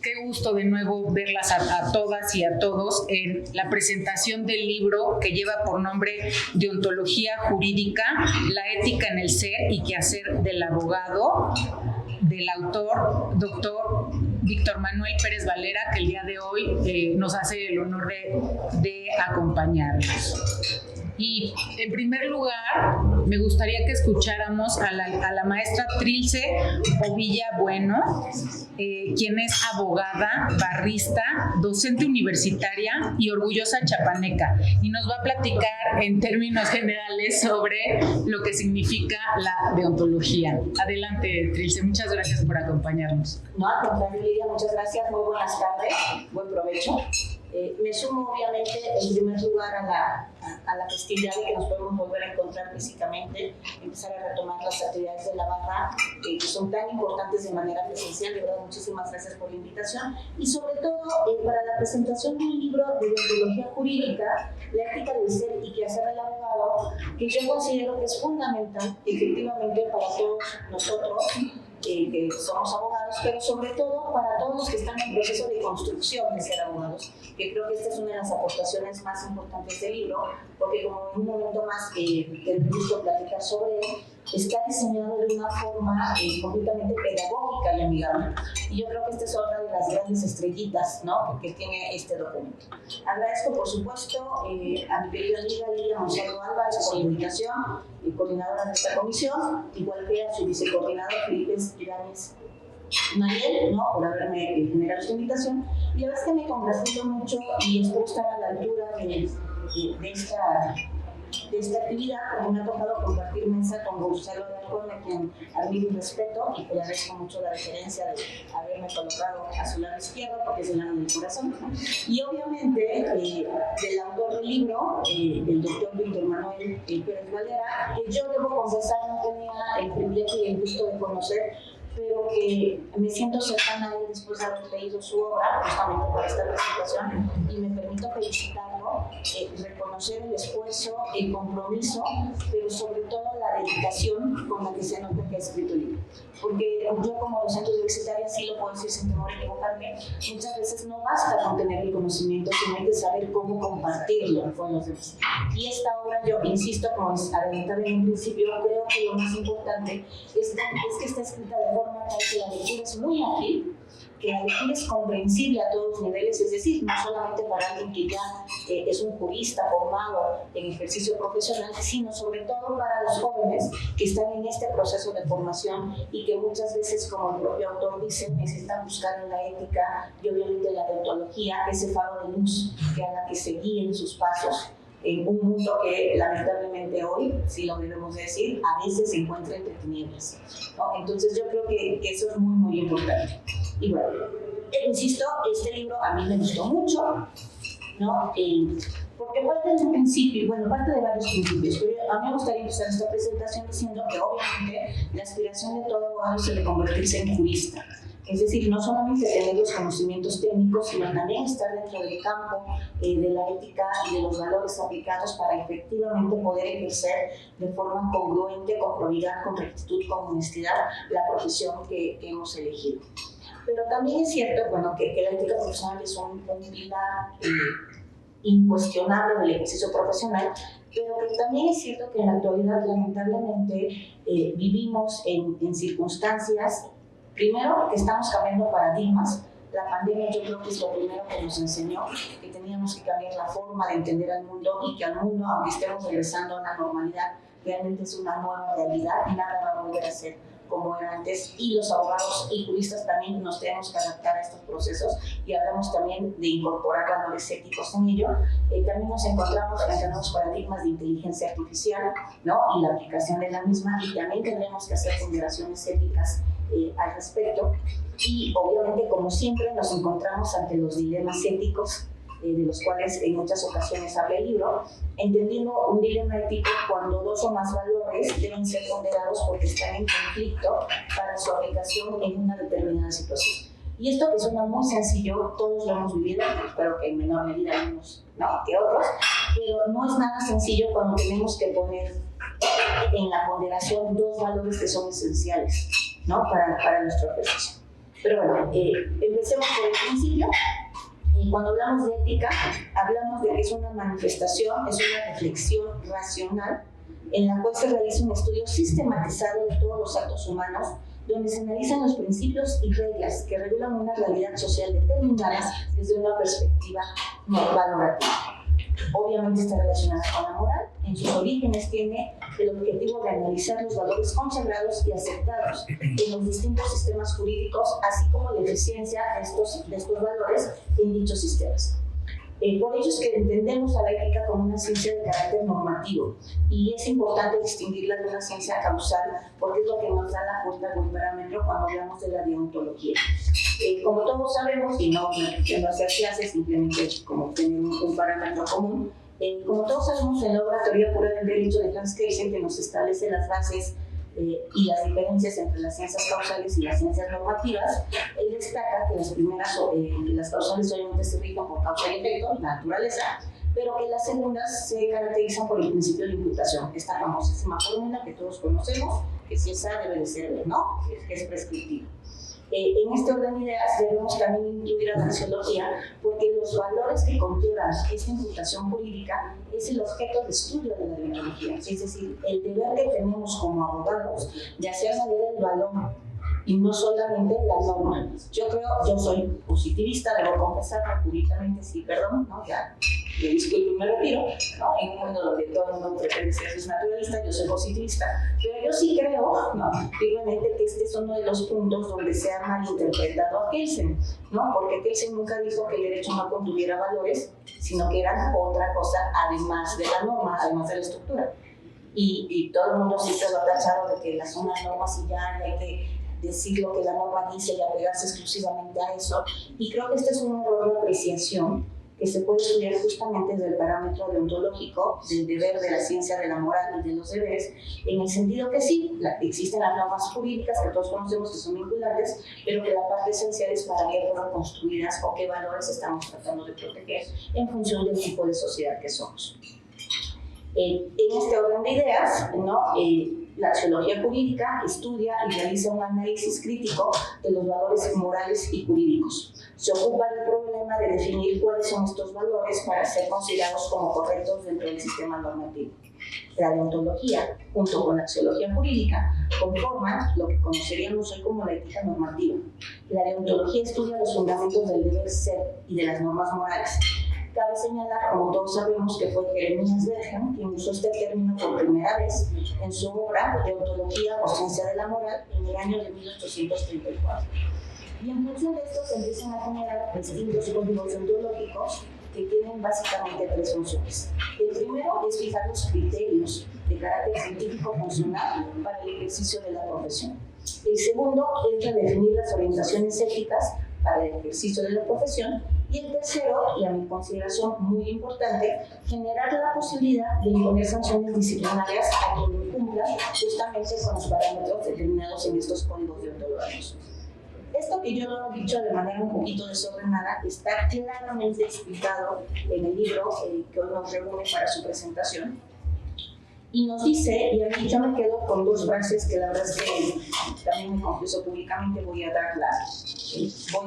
qué gusto de nuevo verlas a todas y a todos en la presentación del libro que lleva por nombre Deontología Jurídica, la ética en el ser y quehacer del abogado, del autor, doctor Víctor Manuel Pérez Valera, que el día de hoy nos hace el honor de acompañarnos. Y en primer lugar, me gustaría que escucháramos a la maestra Trilce Ovilla Bueno, quien es abogada, barrista, docente universitaria y orgullosa chapaneca. Y nos va a platicar en términos generales sobre lo que significa la deontología. Adelante, Trilce, muchas gracias por acompañarnos. No, al contrario, Lidia, muchas gracias. Muy buenas tardes, buen provecho. Me sumo obviamente en primer lugar a la festividad de que nos podemos volver a encontrar físicamente, empezar a retomar las actividades de la barra que son tan importantes de manera presencial. De verdad, muchísimas gracias por la invitación y sobre todo para la presentación de un libro de deontología jurídica, la ética del ser y quehacer del abogado, que yo considero que es fundamental efectivamente para todos nosotros que somos abogados, pero sobre todo para todos los que están en proceso de construcción de ser abogados, que creo que esta es una de las aportaciones más importantes del libro, porque como en un momento más tendré gusto platicar sobre él, está diseñado de una forma completamente pedagógica y amigable. Y yo creo que esta es otra de las grandes estrellitas, ¿no?, que tiene este documento. Agradezco, por supuesto, a mi querida amiga Lidia Monsalvo Álvarez por la invitación, coordinadora de esta comisión, igual que a su vicecoordinador Felipe Ibáñez Mariel, ¿no?, por haberme generado esta invitación. Y la verdad es que me congratuló mucho y espero estar a la altura de esta actividad, porque me ha tocado compartir mesa con Gonzalo de Alcón, a quien admiro y respeto, y que le agradezco mucho la referencia de haberme colocado a su lado izquierdo, porque es el lado del corazón, ¿no? Y obviamente del autor del libro, el doctor Víctor Manuel Pérez Valera, que yo debo confesar no tenía el privilegio y el gusto de conocer, pero que me siento cercana a él después de haber leído su obra, justamente por esta presentación, y me permito felicitarlo, reconocer el esfuerzo, el compromiso, pero sobre todo la dedicación con la que se nota que ha escrito el libro. Porque yo como docente universitaria, sí lo puedo decir sin temor a equivocarme, muchas veces no basta con tener el conocimiento, sino hay que saber cómo compartirlo con los demás. Y esta obra, yo insisto, como adelantaba en un principio, creo que lo más importante es que está escrita de forma tal que la lectura es muy ágil, que la lectura es comprensible a todos los niveles, es decir, no solamente para alguien que ya es un jurista formado en ejercicio profesional, sino sobre todo para los jóvenes que están en este proceso de formación y que muchas veces, como el propio autor dice, necesitan buscar en la ética y obviamente la deontología ese faro de luz que haga que se guíen sus pasos en un mundo que lamentablemente hoy, si lo debemos decir, a veces se encuentra entre tinieblas, ¿no? Entonces yo creo que eso es muy, muy importante. Y bueno, insisto, este libro a mí me gustó mucho, ¿no? Porque parte de un principio, bueno, parte de varios principios, pero a mí me gustaría empezar esta presentación diciendo que obviamente la aspiración de todo abogado es de convertirse en jurista. Es decir, no solamente tener los conocimientos técnicos, sino también estar dentro del campo de la ética y de los valores aplicados para efectivamente poder ejercer de forma congruente, con probidad, con rectitud, con honestidad, la profesión que hemos elegido. Pero también es cierto, bueno, que la ética profesional es un pilar incuestionable del ejercicio profesional, pero que también es cierto que en la actualidad lamentablemente vivimos en circunstancias, primero, que estamos cambiando paradigmas. La pandemia yo creo que es lo primero que nos enseñó, que teníamos que cambiar la forma de entender al mundo y que al mundo, aunque estemos regresando a una normalidad, realmente es una nueva realidad y nada va a volver a ser como era antes, y los abogados y juristas también nos tenemos que adaptar a estos procesos y hablamos también de incorporar valores éticos en ello. También nos encontramos frente a nuevos paradigmas de inteligencia artificial, ¿no?, y la aplicación de la misma, y también tendremos que hacer ponderaciones éticas al respecto. Y obviamente, como siempre, nos encontramos ante los dilemas éticos de los cuales en muchas ocasiones habla el libro, entendiendo un dilema ético cuando dos o más valores deben ser ponderados porque están en conflicto para su aplicación en una determinada situación. Y esto que suena muy sencillo, todos lo hemos vivido, espero que en menor medida unos, ¿no?, que otros, pero no es nada sencillo cuando tenemos que poner en la ponderación dos valores que son esenciales, ¿no?, para nuestro ejercicio. Pero bueno, empecemos por el principio. Cuando hablamos de ética, hablamos de que es una manifestación, es una reflexión racional en la cual se realiza un estudio sistematizado de todos los actos humanos, donde se analizan los principios y reglas que regulan una realidad social determinada desde una perspectiva valorativa. Obviamente está relacionada con la moral. En sus orígenes tiene el objetivo de analizar los valores consagrados y aceptados en los distintos sistemas jurídicos, así como la eficiencia de estos valores en dichos sistemas. Por ello es que entendemos a la ética como una ciencia de carácter normativo, y es importante distinguirla de una ciencia causal, porque es lo que nos da la puerta del parámetro cuando hablamos de la deontología. Como todos sabemos, y no hacer clases, simplemente como tener un parámetro común, como todos sabemos, en la obra Teoría Pura del Derecho de Hans Kelsen, que nos establece las bases y las diferencias entre las ciencias causales y las ciencias normativas, él destaca que las causales obviamente se rigen por causa y efecto, la naturaleza, pero que las segundas se caracterizan por el principio de imputación, esta famosísima fórmula que todos conocemos, que si es A debe de ser B, ¿no? Que es prescriptiva. En este orden de ideas debemos también incluir a la axiología, porque los valores que conllevan esta imputación jurídica es el objeto de estudio de la deontología, es decir, el deber que tenemos como abogados de hacer valer el valor y no solamente la norma. Yo soy positivista, debo confesarlo públicamente, sí, perdón, ¿no? Ya, yo disculpo y me retiro, ¿no? En un mundo donde todo el mundo pretende ser naturalista, yo soy positivista, pero yo sí creo, ¿no? Firmemente que este es uno de los puntos donde se ha malinterpretado a Kelsen, ¿no? Porque Kelsen nunca dijo que el derecho no contuviera valores, sino que eran otra cosa además de la norma, además de la estructura. Y todo el mundo siempre lo ha tachado de que son las normas y ya hay que decir lo que la norma dice y apegarse exclusivamente a eso. Y creo que este es un error de apreciación que se puede estudiar justamente desde el parámetro deontológico del deber, de la ciencia de la moral y de los deberes, en el sentido que sí, existen las normas jurídicas que todos conocemos que son vinculantes, pero que la parte esencial es para qué fueron construidas o qué valores estamos tratando de proteger en función del tipo de sociedad que somos. En este orden de ideas, ¿no? La axiología jurídica estudia y realiza un análisis crítico de los valores morales y jurídicos. Se ocupa del problema de definir cuáles son estos valores para ser considerados como correctos dentro del sistema normativo. La deontología, junto con la axiología jurídica, conforman lo que conoceríamos hoy como la ética normativa. La deontología estudia los fundamentos del deber ser y de las normas morales. Cabe señalar, como todos sabemos, que fue Jeremías Bentham quien usó este término por primera vez en su obra Deontología o Ciencia de la Moral en el año de 1834. Y en función de esto se empiezan a generar distintos códigos deontológicos que tienen básicamente tres funciones. El primero es fijar los criterios de carácter científico funcional para el ejercicio de la profesión. El segundo es redefinir las orientaciones éticas para el ejercicio de la profesión. Y el tercero, y a mi consideración muy importante, generar la posibilidad de imponer sanciones disciplinarias a quien incumpla justamente con los parámetros determinados en estos códigos deontológicos. Esto que yo lo he dicho de manera un poquito desordenada está claramente explicado en el libro que hoy nos reúne para su presentación. Y nos dice, y a mí yo me quedo con dos frases que la verdad es que también me confieso públicamente, voy a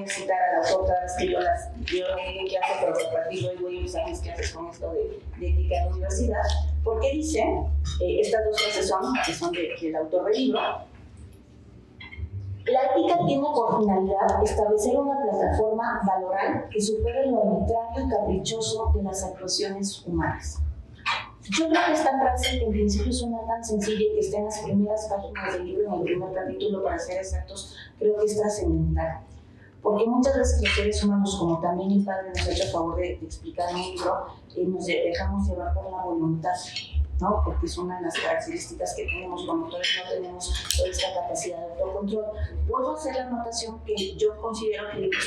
citar al autor cada vez que yo en clase, pero a partir de hoy voy a usar mis clases con esto de ética en la universidad, porque dice, estas dos frases que son del autor del libro: la ética tiene por finalidad establecer una plataforma valoral que supere lo arbitrario y caprichoso de las actuaciones humanas. Yo creo que esta frase, que en principio suena tan sencilla y que está en las primeras páginas del libro, en el primer capítulo, para ser exactos, creo que es trascendental. Porque muchas veces los seres humanos, como también mi padre nos ha hecho el favor de explicar en el libro, nos dejamos llevar por la voluntad, ¿no? Porque es una de las características que tenemos cuando todos no tenemos toda esta capacidad de autocontrol. Vuelvo a hacer la anotación que yo considero que el libro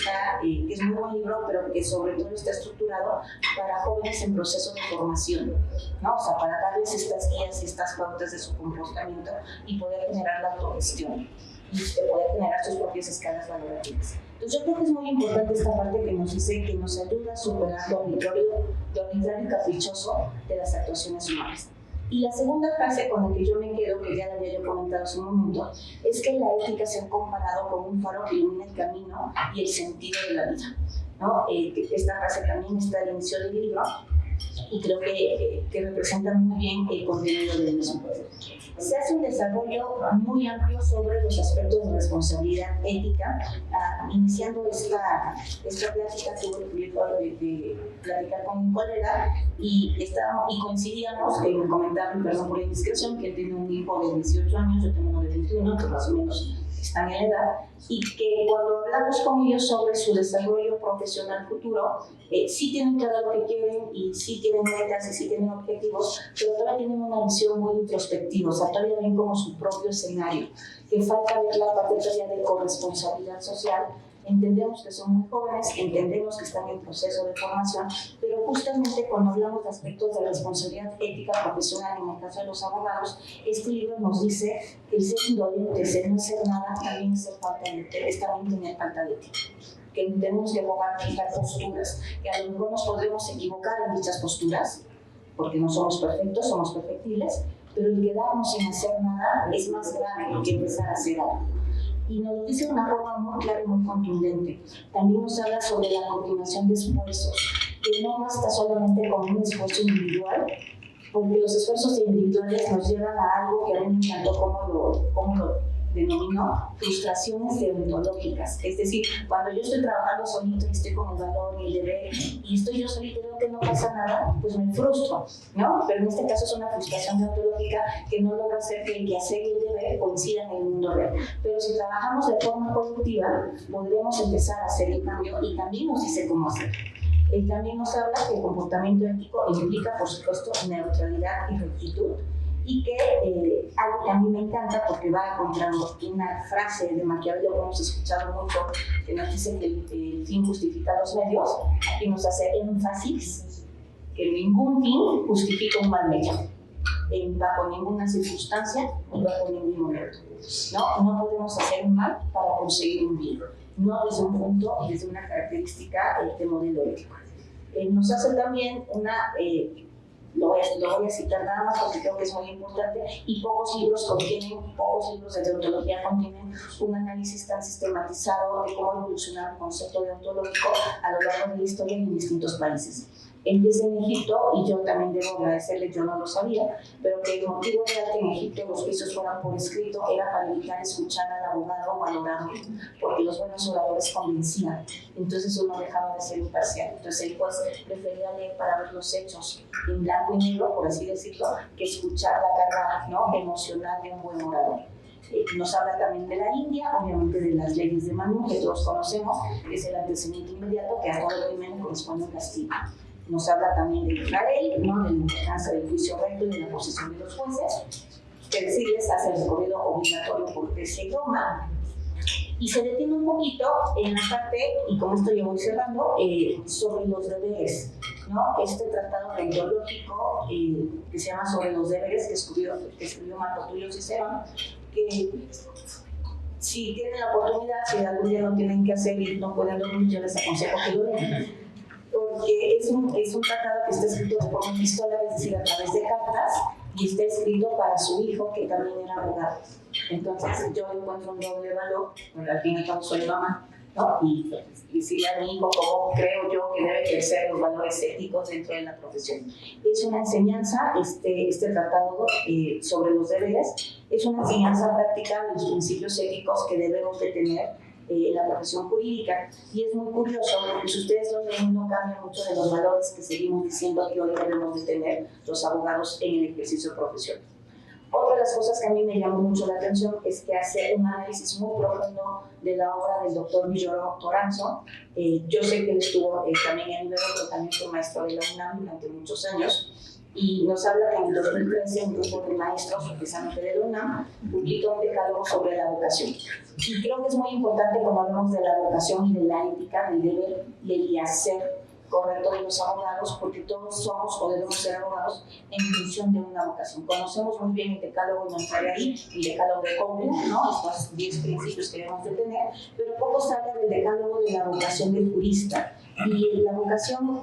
que es muy buen libro, pero que sobre todo está estructurado para jóvenes en proceso de formación, ¿no? O sea, para darles estas guías y estas pautas de su comportamiento y poder generar la autogestión y poder generar sus propias escalas valorativas. Entonces yo creo que es muy importante esta parte que nos dice que nos ayuda a superar lo arbitrario y caprichoso de las actuaciones humanas. Y la segunda frase con la que yo me quedo, que ya la había yo comentado hace un momento, es que la ética se ha comparado con un faro que ilumina el camino y el sentido de la vida, ¿no? Esta frase también está al inicio del libro y creo que representa muy bien el contenido del mismo. Se hace un desarrollo muy amplio sobre los aspectos de responsabilidad ética, iniciando esta plática tuve el privilegio de platicar con un colega y coincidíamos en comentar, perdón por la indiscreción, que él tiene un hijo de 18 años, yo tengo uno de 21, que más o menos están en la edad, y que cuando hablamos con ellos sobre su desarrollo profesional futuro, sí tienen claro lo que quieren y sí tienen metas y sí tienen objetivos, pero todavía tienen una visión muy introspectiva, o sea, todavía ven como su propio escenario, que falta ver la parte todavía de corresponsabilidad social. Entendemos que son muy jóvenes, entendemos que están en proceso de formación, pero justamente cuando hablamos de aspectos de responsabilidad ética profesional, en el caso de los abogados, este libro nos dice que el ser indolente, ser no hacer nada, también es también tener falta de ética. Que tenemos que fijar posturas, que a lo mejor nos podremos equivocar en dichas posturas, porque no somos perfectos, somos perfectibles, pero el quedarnos sin hacer nada es más grave que empezar a hacer algo. Y nos lo dice de una forma muy clara y muy contundente. También nos habla sobre la coordinación de esfuerzos, que no basta solamente con un esfuerzo individual, porque los esfuerzos individuales nos llevan a algo que a mí me encantó cómo lo denominó, frustraciones deontológicas. Es decir, cuando yo estoy trabajando solito y estoy con el valor y el deber y estoy yo solito y veo que no pasa nada, pues me frustro, ¿no? Pero en este caso es una frustración deontológica que no logra hacer que el quehacer y el deber coincidan en el mundo real. Pero si trabajamos de forma colectiva, podremos empezar a hacer el cambio y también nos dice cómo hacerlo. Él también nos habla que el comportamiento ético implica, por supuesto, neutralidad y rectitud, y que algo que a mí me encanta porque va encontrando una frase de Maquiavelo que hemos escuchado mucho, que nos dice que el fin justifica los medios, y nos hace énfasis que ningún fin justifica un mal medio, bajo ninguna circunstancia y bajo ningún momento. No podemos hacer un mal para conseguir un bien, no desde un punto y desde una característica de modelo ético. Nos hace también lo voy a citar nada más porque creo que es muy importante, y pocos libros de deontología contienen un análisis tan sistematizado de cómo evolucionar el concepto deontológico a lo largo de la historia en distintos países. Empieza en Egipto, y yo también debo agradecerle, yo no lo sabía, pero que el motivo real que en Egipto los juicios fueran por escrito era para evitar escuchar al abogado o al orador, porque los buenos oradores convencían, entonces uno dejaba de ser imparcial. Entonces el juez prefería leer para ver los hechos en blanco y negro, por así decirlo, que escuchar la carga, ¿no?, emocional de un buen orador. Nos habla también de la India, obviamente de las leyes de Manu, que todos conocemos, que es el antecedente inmediato que a todo crimen corresponde un castigo. Nos habla también de Israel, ¿no?, de la importancia del juicio recto y de la posición de los jueces, que decirles hace el recorrido obligatorio por Grecia y Roma, y se detiene un poquito en la parte, y con esto yo voy cerrando, sobre los deberes, ¿no? Este tratado deontológico que se llama Sobre los deberes, que escribió Marco Tulio Cicerón, que si tienen la oportunidad, si algún día no tienen que hacer y no pueden dormir, yo les aconsejo que lo lean, porque es un tratado que está escrito de forma epistolar, es decir, a través de cartas, y está escrito para su hijo, que también era abogado. Entonces yo encuentro un doble valor, porque al fin y al cabo soy mamá, ¿no? Y decirle a mi hijo cómo creo yo que debe ejercer los valores éticos dentro de la profesión. Es una enseñanza, este tratado sobre los deberes, es una enseñanza práctica de los principios éticos que debemos de tener en la profesión jurídica, y es muy curioso porque si ustedes lo ven no cambia mucho de los valores que seguimos diciendo que hoy debemos de tener los abogados en el ejercicio profesional. Otra de las cosas que a mí me llamó mucho la atención es que hace un análisis muy profundo de la obra del doctor Villoro Toranzo. Yo sé que él estuvo también en Ibero, pero también fue maestro de la UNAM durante muchos años, y nos habla que en el 2013 un grupo de maestros, precisamente de la UNAM, publicó un decálogo sobre la vocación. Y creo que es muy importante cuando hablamos de la vocación y de la ética, del deber y hacer correcto de los abogados, porque todos somos o debemos ser abogados en función de una vocación. Conocemos muy bien el decálogo, no entraré ahí, el decálogo de Couto, ¿no?, estos 10 principios que debemos de tener, pero poco se habla del decálogo de la vocación del jurista. Y la vocación,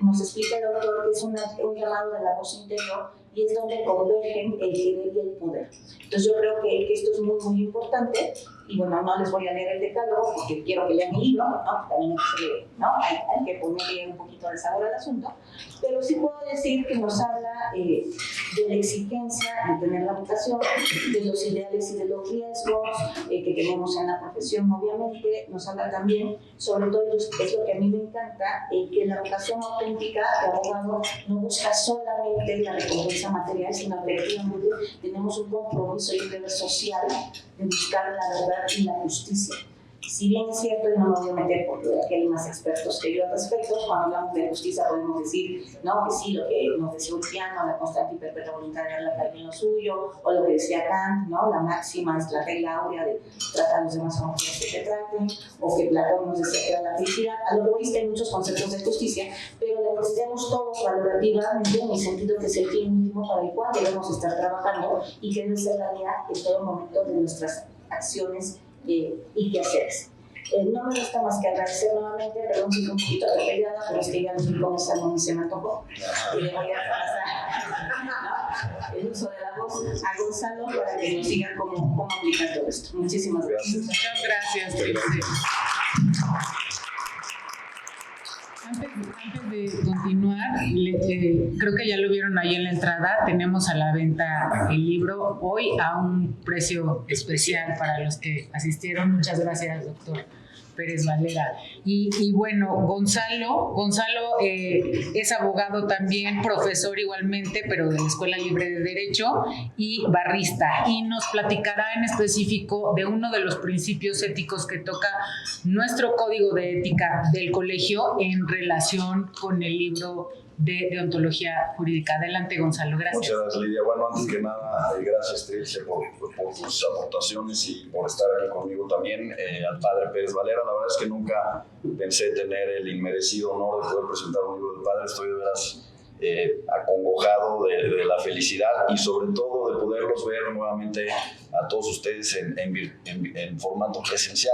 nos explica el autor, que es un llamado de la voz interior y es donde convergen el querer y el poder. Entonces yo creo que esto es muy, muy importante. Y bueno, no les voy a leer el decálogo porque quiero que lean el libro, ¿no? También hay que ponerle un poquito de sabor al asunto, pero sí puedo decir que nos habla de la exigencia de tener la vocación, de los ideales y de los riesgos que tenemos en la profesión, obviamente. Nos habla también, sobre todo, es lo que a mí me encanta, que la vocación auténtica de abogado no busca solamente la recompensa material, sino que efectivamente tenemos un compromiso y un deber social de buscar la verdad y la justicia. Si bien es cierto, y no me voy a meter porque aquí hay más expertos que yo al respecto, cuando hablamos de justicia podemos decir, ¿no?, que sí, lo que nos decía Ulpiano, la constante y perpetua voluntad de la calle en lo suyo, o lo que decía Kant, ¿no?, la máxima es la regla áurea de tratar a los demás como quieres que te traten, o que Platón nos decía que era la felicidad. A lo que hay muchos conceptos de justicia, pero la entendemos todos valorativamente en el sentido que es el fin último para el cual debemos estar trabajando y que debe ser la guía en todo momento de nuestras acciones y quehaceres. No me resta más que agradecer nuevamente, perdón si fue un poquito atropellada, pero es que ya no vi cómo se me antojó. Y le voy a pasar el uso de la voz a Gonzalo para que nos diga cómo aplicar todo esto. Muchísimas gracias. Muchas gracias, Trilce. Antes de continuar, creo que ya lo vieron ahí en la entrada, tenemos a la venta el libro hoy a un precio especial para los que asistieron. Muchas gracias, doctor Pérez Valera. Y bueno, Gonzalo es abogado también, profesor igualmente, pero de la Escuela Libre de Derecho y barrista. Y nos platicará en específico de uno de los principios éticos que toca nuestro código de ética del colegio en relación con el libro de deontología jurídica. Adelante, Gonzalo, gracias. Muchas gracias, Lidia. Bueno, antes que nada, gracias, Trilce, por tus aportaciones y por estar aquí conmigo también. Al padre Pérez Valera, la verdad es que nunca pensé tener el inmerecido honor de poder presentar un libro del padre. Estoy de veras acongojado de la felicidad y sobre todo de poderlos ver nuevamente a todos ustedes en formato presencial.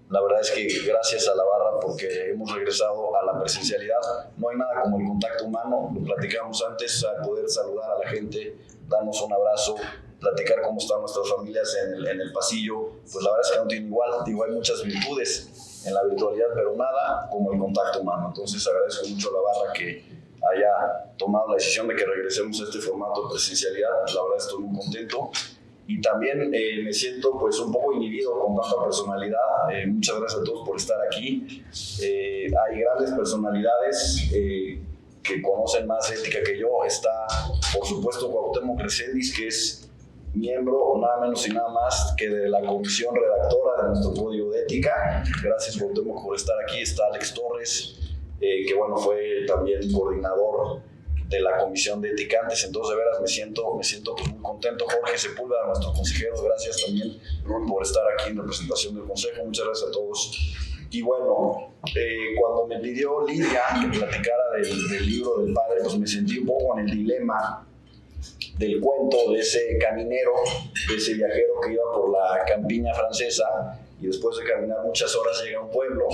La verdad es que gracias a la barra, porque hemos regresado a la presencialidad. No hay nada como el contacto humano, lo platicamos antes, a poder saludar a la gente, darnos un abrazo, platicar cómo están nuestras familias en el pasillo. Pues la verdad es que no tiene igual. Digo, hay muchas virtudes en la virtualidad, pero nada como el contacto humano. Entonces agradezco mucho a la barra que haya tomado la decisión de que regresemos a este formato de presencialidad. La verdad estoy muy contento. Y también me siento pues un poco inhibido con tanta personalidad. Muchas gracias a todos por estar aquí. Hay grandes personalidades que conocen más ética que yo. Está, por supuesto, Cuauhtémoc Crescendis, que es miembro nada menos y nada más que de la comisión redactora de nuestro código de ética. Gracias, Cuauhtémoc, por estar aquí. Está Alex Torres, que bueno, fue también coordinador de la Comisión de Ética antes. Entonces de veras me siento pues muy contento. Jorge Sepúlveda, nuestro consejero, gracias también por estar aquí en representación del consejo. Muchas gracias a todos. Y bueno, cuando me pidió Lidia que platicara del libro del padre, pues me sentí un poco en el dilema del cuento de ese caminero, de ese viajero que iba por la campiña francesa y después de caminar muchas horas llega a un pueblo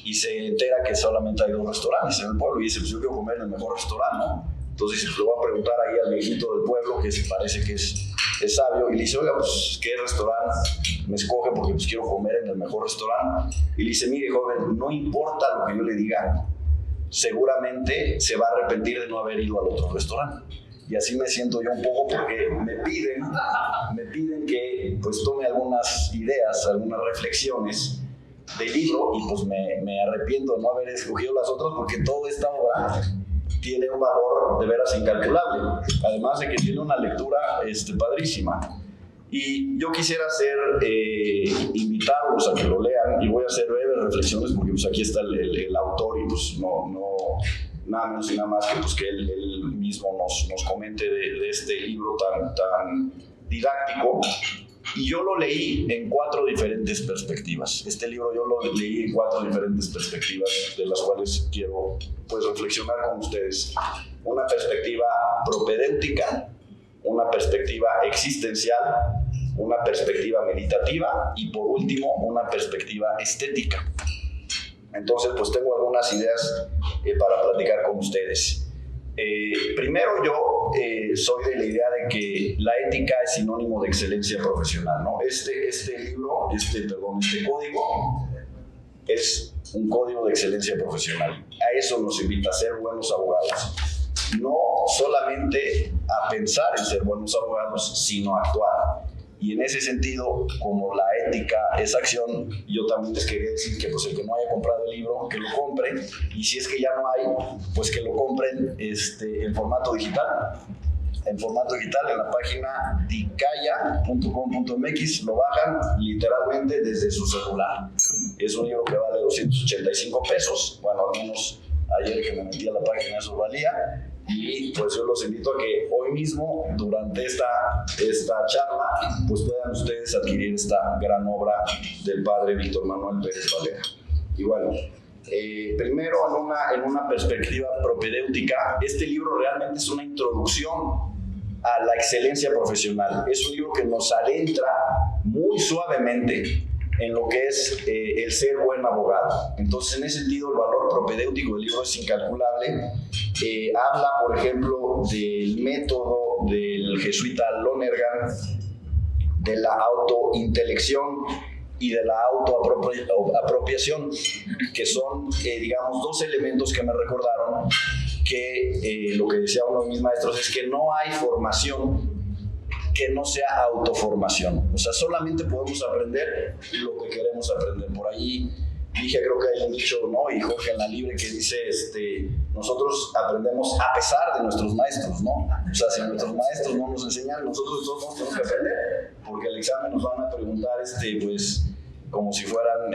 y se entera que solamente hay 2 restaurantes en el pueblo y dice, pues yo quiero comer en el mejor restaurante, ¿no? Entonces le voy a preguntar ahí al viejito del pueblo, que parece que es sabio, y le dice, oiga, pues ¿qué restaurante me escoge? Porque pues quiero comer en el mejor restaurante. Y le dice, mire joven, no importa lo que yo le diga, seguramente se va a arrepentir de no haber ido al otro restaurante. Y así me siento yo un poco porque me piden que pues tome algunas ideas, algunas reflexiones del libro y pues me arrepiento de no haber escogido las otras porque toda esta obra tiene un valor de veras incalculable, además de que tiene una lectura padrísima. Y yo quisiera invitarlos a que lo lean y voy a hacer breves reflexiones porque pues aquí está el autor y pues no nada menos y nada más que, pues, que él mismo nos comente de este libro tan didáctico. Y yo lo leí en 4 diferentes perspectivas. Este libro yo lo leí en 4 diferentes perspectivas, de las cuales quiero pues reflexionar con ustedes. Una perspectiva propedéutica, una perspectiva existencial, una perspectiva meditativa y por último una perspectiva estética. Entonces pues tengo algunas ideas para platicar con ustedes. Primero yo soy de la idea de que la ética es sinónimo de excelencia profesional, ¿no? Este código es un código de excelencia profesional. A eso nos invita, a ser buenos abogados. No solamente a pensar en ser buenos abogados, sino a actuar. Y en ese sentido, como la ética es acción, yo también les quería decir que pues el que no haya comprado el libro, que lo compre, y si es que ya no hay, pues que lo compren en formato digital. En formato digital, en la página dicaya.com.mx, lo bajan literalmente desde su celular. Es un libro que vale 285 pesos, bueno, al menos ayer que me metí a la página eso valía, y pues yo los invito a que hoy mismo, durante esta charla, pues puedan ustedes adquirir esta gran obra del padre Víctor Manuel Pérez Valera. Y bueno, primero en una perspectiva propedéutica, este libro realmente es una introducción a la excelencia profesional. Es un libro que nos adentra muy suavemente en lo que es el ser buen abogado. Entonces, en ese sentido, el valor propedéutico del libro es incalculable. Habla, por ejemplo, del método del jesuita Lonergan, de la autointelección y de la autoapropiación, que son, digamos, dos elementos que me recordaron que lo que decía uno de mis maestros es que no hay formación que no sea autoformación. O sea, solamente podemos aprender lo que queremos aprender. Por ahí dije, creo que hay un dicho, ¿no? Y Jorge en la Libre que dice, nosotros aprendemos a pesar de nuestros maestros, ¿no? O sea, si nuestros maestros no nos enseñan, nosotros de todos modos tenemos que aprender, porque el examen nos van a preguntar, pues, como si fueran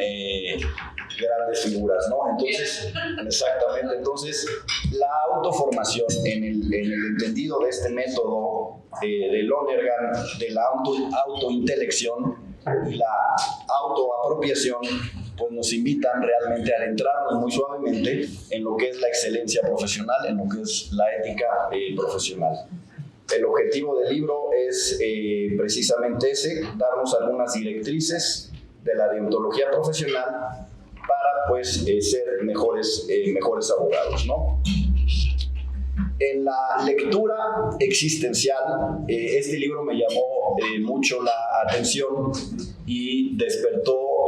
grandes figuras, ¿no? Entonces, exactamente, entonces, la autoformación en el entendido de este método de Lonergan, de la autointelección y la autoapropiación, pues nos invitan realmente a adentrarnos muy suavemente en lo que es la excelencia profesional, en lo que es la ética profesional. El objetivo del libro es precisamente ese, darnos algunas directrices de la deontología profesional para pues ser mejores abogados, ¿no? En la lectura existencial, este libro me llamó mucho la atención y despertó,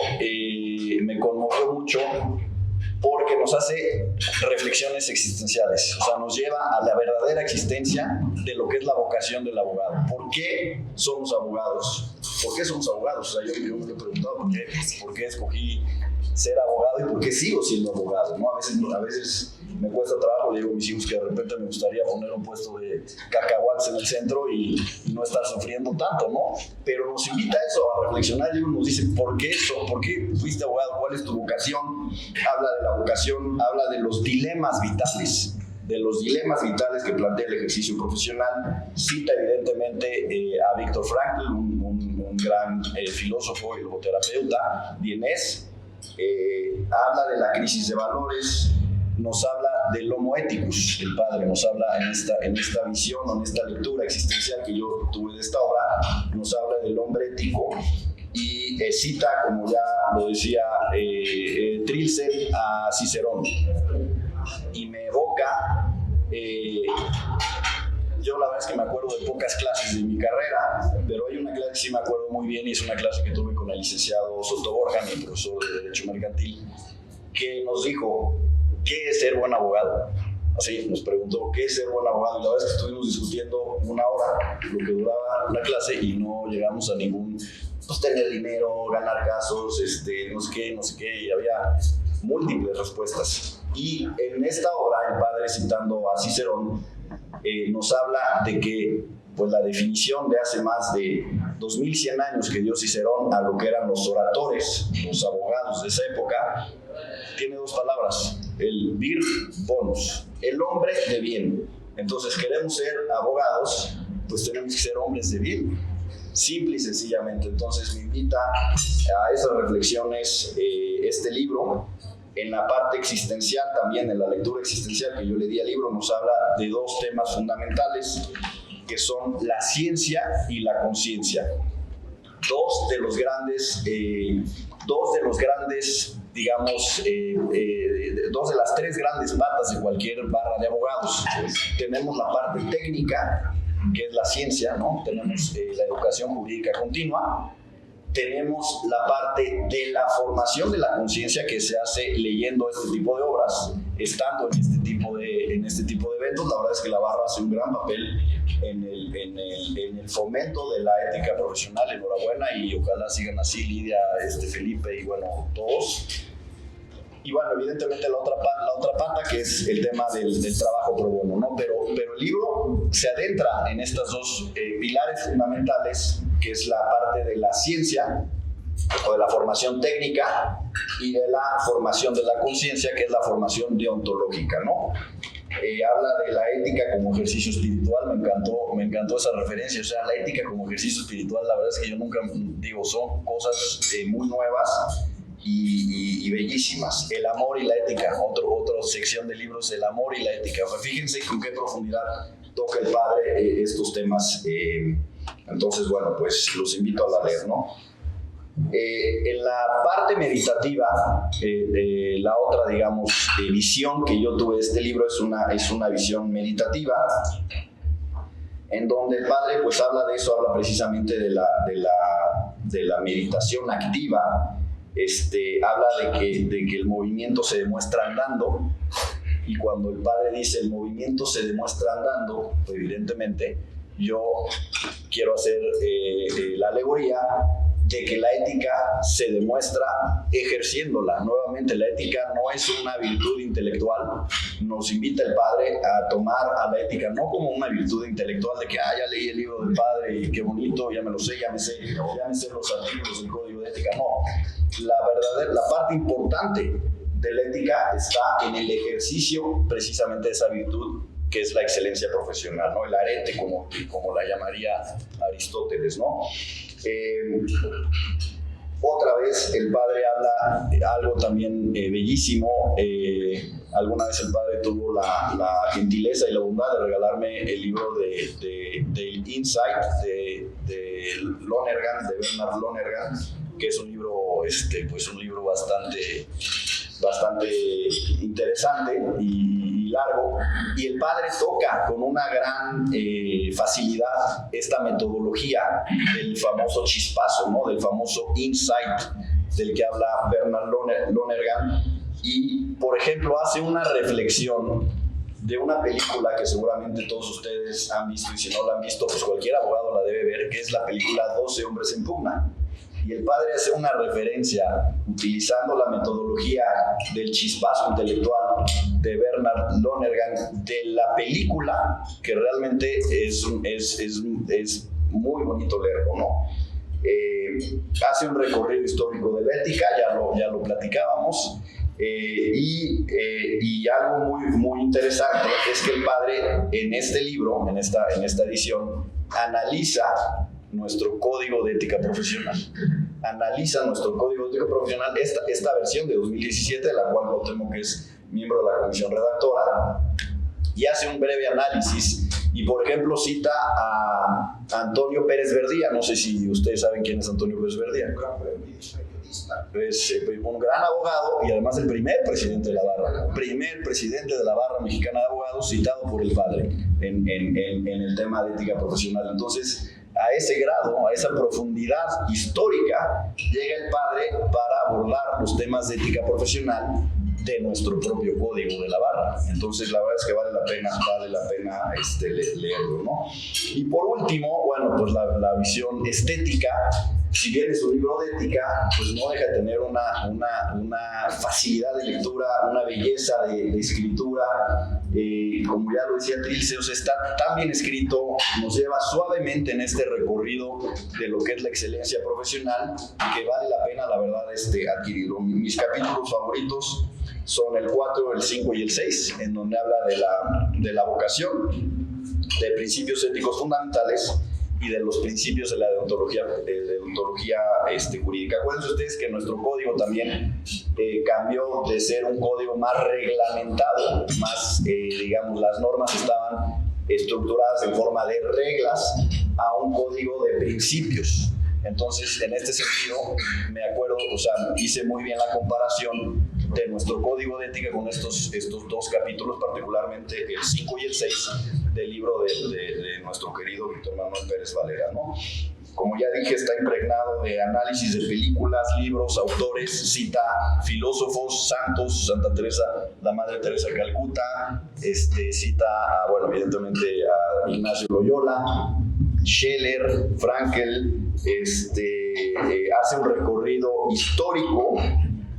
me conmovió mucho porque nos hace reflexiones existenciales, o sea, nos lleva a la verdadera existencia de lo que es la vocación del abogado. ¿Por qué somos abogados? ¿Por qué somos abogados? O sea, yo me lo he preguntado, ¿por qué escogí ser abogado y por qué sigo siendo abogado, ¿no? A veces me cuesta trabajo, le digo a mis hijos que de repente me gustaría poner un puesto de cacahuates en el centro y no estar sufriendo tanto, ¿no? Pero nos invita a eso, a reflexionar. El libro nos dice, ¿por qué eso? ¿Por qué fuiste abogado? ¿Cuál es tu vocación? Habla de la vocación, habla de los dilemas vitales, que plantea el ejercicio profesional. Cita evidentemente a Viktor Frankl, un gran filósofo y logoterapeuta vienés. Habla de la crisis de valores, nos habla del homo ethicus, el padre nos habla en esta visión, en esta lectura existencial que yo tuve de esta obra, nos habla del hombre ético y cita, como ya lo decía Trilce, a Cicerón, y me evoca, yo la verdad es que me acuerdo de pocas clases de mi carrera, pero hay una clase que sí me acuerdo muy bien y es una clase que tuve con el licenciado Soto Borja, mi profesor de Derecho Mercantil, que nos dijo, ¿qué es ser buen abogado? Así nos preguntó, ¿qué es ser buen abogado? Y la verdad es que estuvimos discutiendo una hora, lo que duraba la clase, y no llegamos a ningún, pues tener dinero, ganar casos, no sé qué, y había múltiples respuestas. Y en esta obra, el padre, citando a Cicerón, nos habla de que pues la definición de hace más de 2100 años que dio Cicerón a lo que eran los oradores, los abogados de esa época, tiene dos palabras, el vir bonus, el hombre de bien. Entonces, queremos ser abogados, pues tenemos que ser hombres de bien, simple y sencillamente. Entonces, me invita a esas reflexiones este libro. En la parte existencial, también en la lectura existencial que yo le di al libro, nos habla de dos temas fundamentales, que son la ciencia y la conciencia. dos de los grandes, digamos, dos de las tres grandes patas de cualquier barra de abogados. Tenemos la parte técnica, que es la ciencia, ¿no? Tenemos la educación jurídica continua. Tenemos la parte de la formación de la conciencia que se hace leyendo este tipo de obras, estando en este tipo de eventos. La verdad es que la barra hace un gran papel en el fomento de la ética profesional. Enhorabuena y ojalá sigan así Lidia, Felipe y bueno, todos. Y bueno, evidentemente la otra pata que es el tema del trabajo pro bono, ¿no? Pero el libro se adentra en estas dos pilares fundamentales, que es la parte de la ciencia o de la formación técnica y de la formación de la conciencia, que es la formación deontológica, ¿no? Habla de la ética como ejercicio espiritual. Me encantó esa referencia. O sea, la ética como ejercicio espiritual, la verdad es que yo nunca digo, son cosas muy nuevas y bellísimas. El amor y la ética, otra sección del libro es el amor y la ética. O sea, fíjense con qué profundidad toca el padre estos temas. Entonces, bueno, pues los invito a leer, ¿no? En la parte meditativa, la otra, digamos, visión que yo tuve de este libro es una visión meditativa, en donde el padre pues habla de eso, habla precisamente de la meditación activa. Habla de que el movimiento se demuestra andando, y cuando el padre dice el movimiento se demuestra andando, pues evidentemente yo quiero hacer la alegoría de que la ética se demuestra ejerciéndola. Nuevamente, la ética no es una virtud intelectual. Nos invita el padre a tomar a la ética no como una virtud intelectual de que ya leí el libro del padre y qué bonito, ya me lo sé, ya me sé los artículos del código de ética. No, la parte importante de la ética está en el ejercicio precisamente de esa virtud, que es la excelencia profesional, ¿no? El arete, como la llamaría Aristóteles, ¿no? Otra vez el padre habla de algo también bellísimo. Alguna vez el padre tuvo la gentileza y la bondad de regalarme el libro de Insight de Lonergan, de Bernard Lonergan, que es un libro, pues un libro bastante interesante y largo, y el padre toca con una gran facilidad esta metodología del famoso chispazo, ¿no? Del famoso insight del que habla Bernard Lonergan, y por ejemplo hace una reflexión de una película que seguramente todos ustedes han visto, y si no la han visto, pues cualquier abogado la debe ver, que es la película 12 hombres en pugna. Y el padre hace una referencia, utilizando la metodología del chispazo intelectual de Bernard Lonergan, de la película, que realmente es muy bonito leerlo, ¿no? Hace un recorrido histórico de la ética, ya lo platicábamos, y algo muy, muy interesante es que el padre en este libro, en esta edición, analiza nuestro código de ética profesional. Analiza nuestro código de ética profesional, esta versión de 2017, de la cual Cuauhtémoc es miembro de la comisión redactora, y hace un breve análisis. Y por ejemplo cita a Antonio Pérez Verdía. No sé si ustedes saben quién es Antonio Pérez Verdía. Es un gran abogado y además el primer presidente de la barra mexicana de abogados, citado por el padre en el tema de ética profesional. Entonces, a ese grado, a esa profundidad histórica, llega el padre para abordar los temas de ética profesional de nuestro propio código de la barra. Entonces, la verdad es que vale la pena leerlo, ¿no? Y por último, bueno, pues la visión estética. Si bien es un libro de ética, pues no deja de tener una facilidad de lectura, una belleza de escritura. Como ya lo decía Trilce, o sea, está tan bien escrito, nos lleva suavemente en este recorrido de lo que es la excelencia profesional, que vale la pena, la verdad, adquirirlo. Mis capítulos favoritos son el 4, el 5 y el 6, en donde habla de la vocación, de principios éticos fundamentales y de los principios de la deontología jurídica. Acuérdense ustedes que nuestro código también cambió de ser un código más reglamentado, más, digamos, las normas estaban estructuradas en forma de reglas, a un código de principios. Entonces, en este sentido, me acuerdo, o sea, hice muy bien la comparación de nuestro código de ética con estos dos capítulos, particularmente el 5 y el 6 del libro de nuestro querido Víctor Manuel Pérez Valera, ¿no? Como ya dije, está impregnado de análisis de películas, libros, autores, cita filósofos, santos, Santa Teresa, la Madre Teresa de Calcuta, cita, bueno, evidentemente a Ignacio Loyola, Scheller, Frankel, hace un recorrido histórico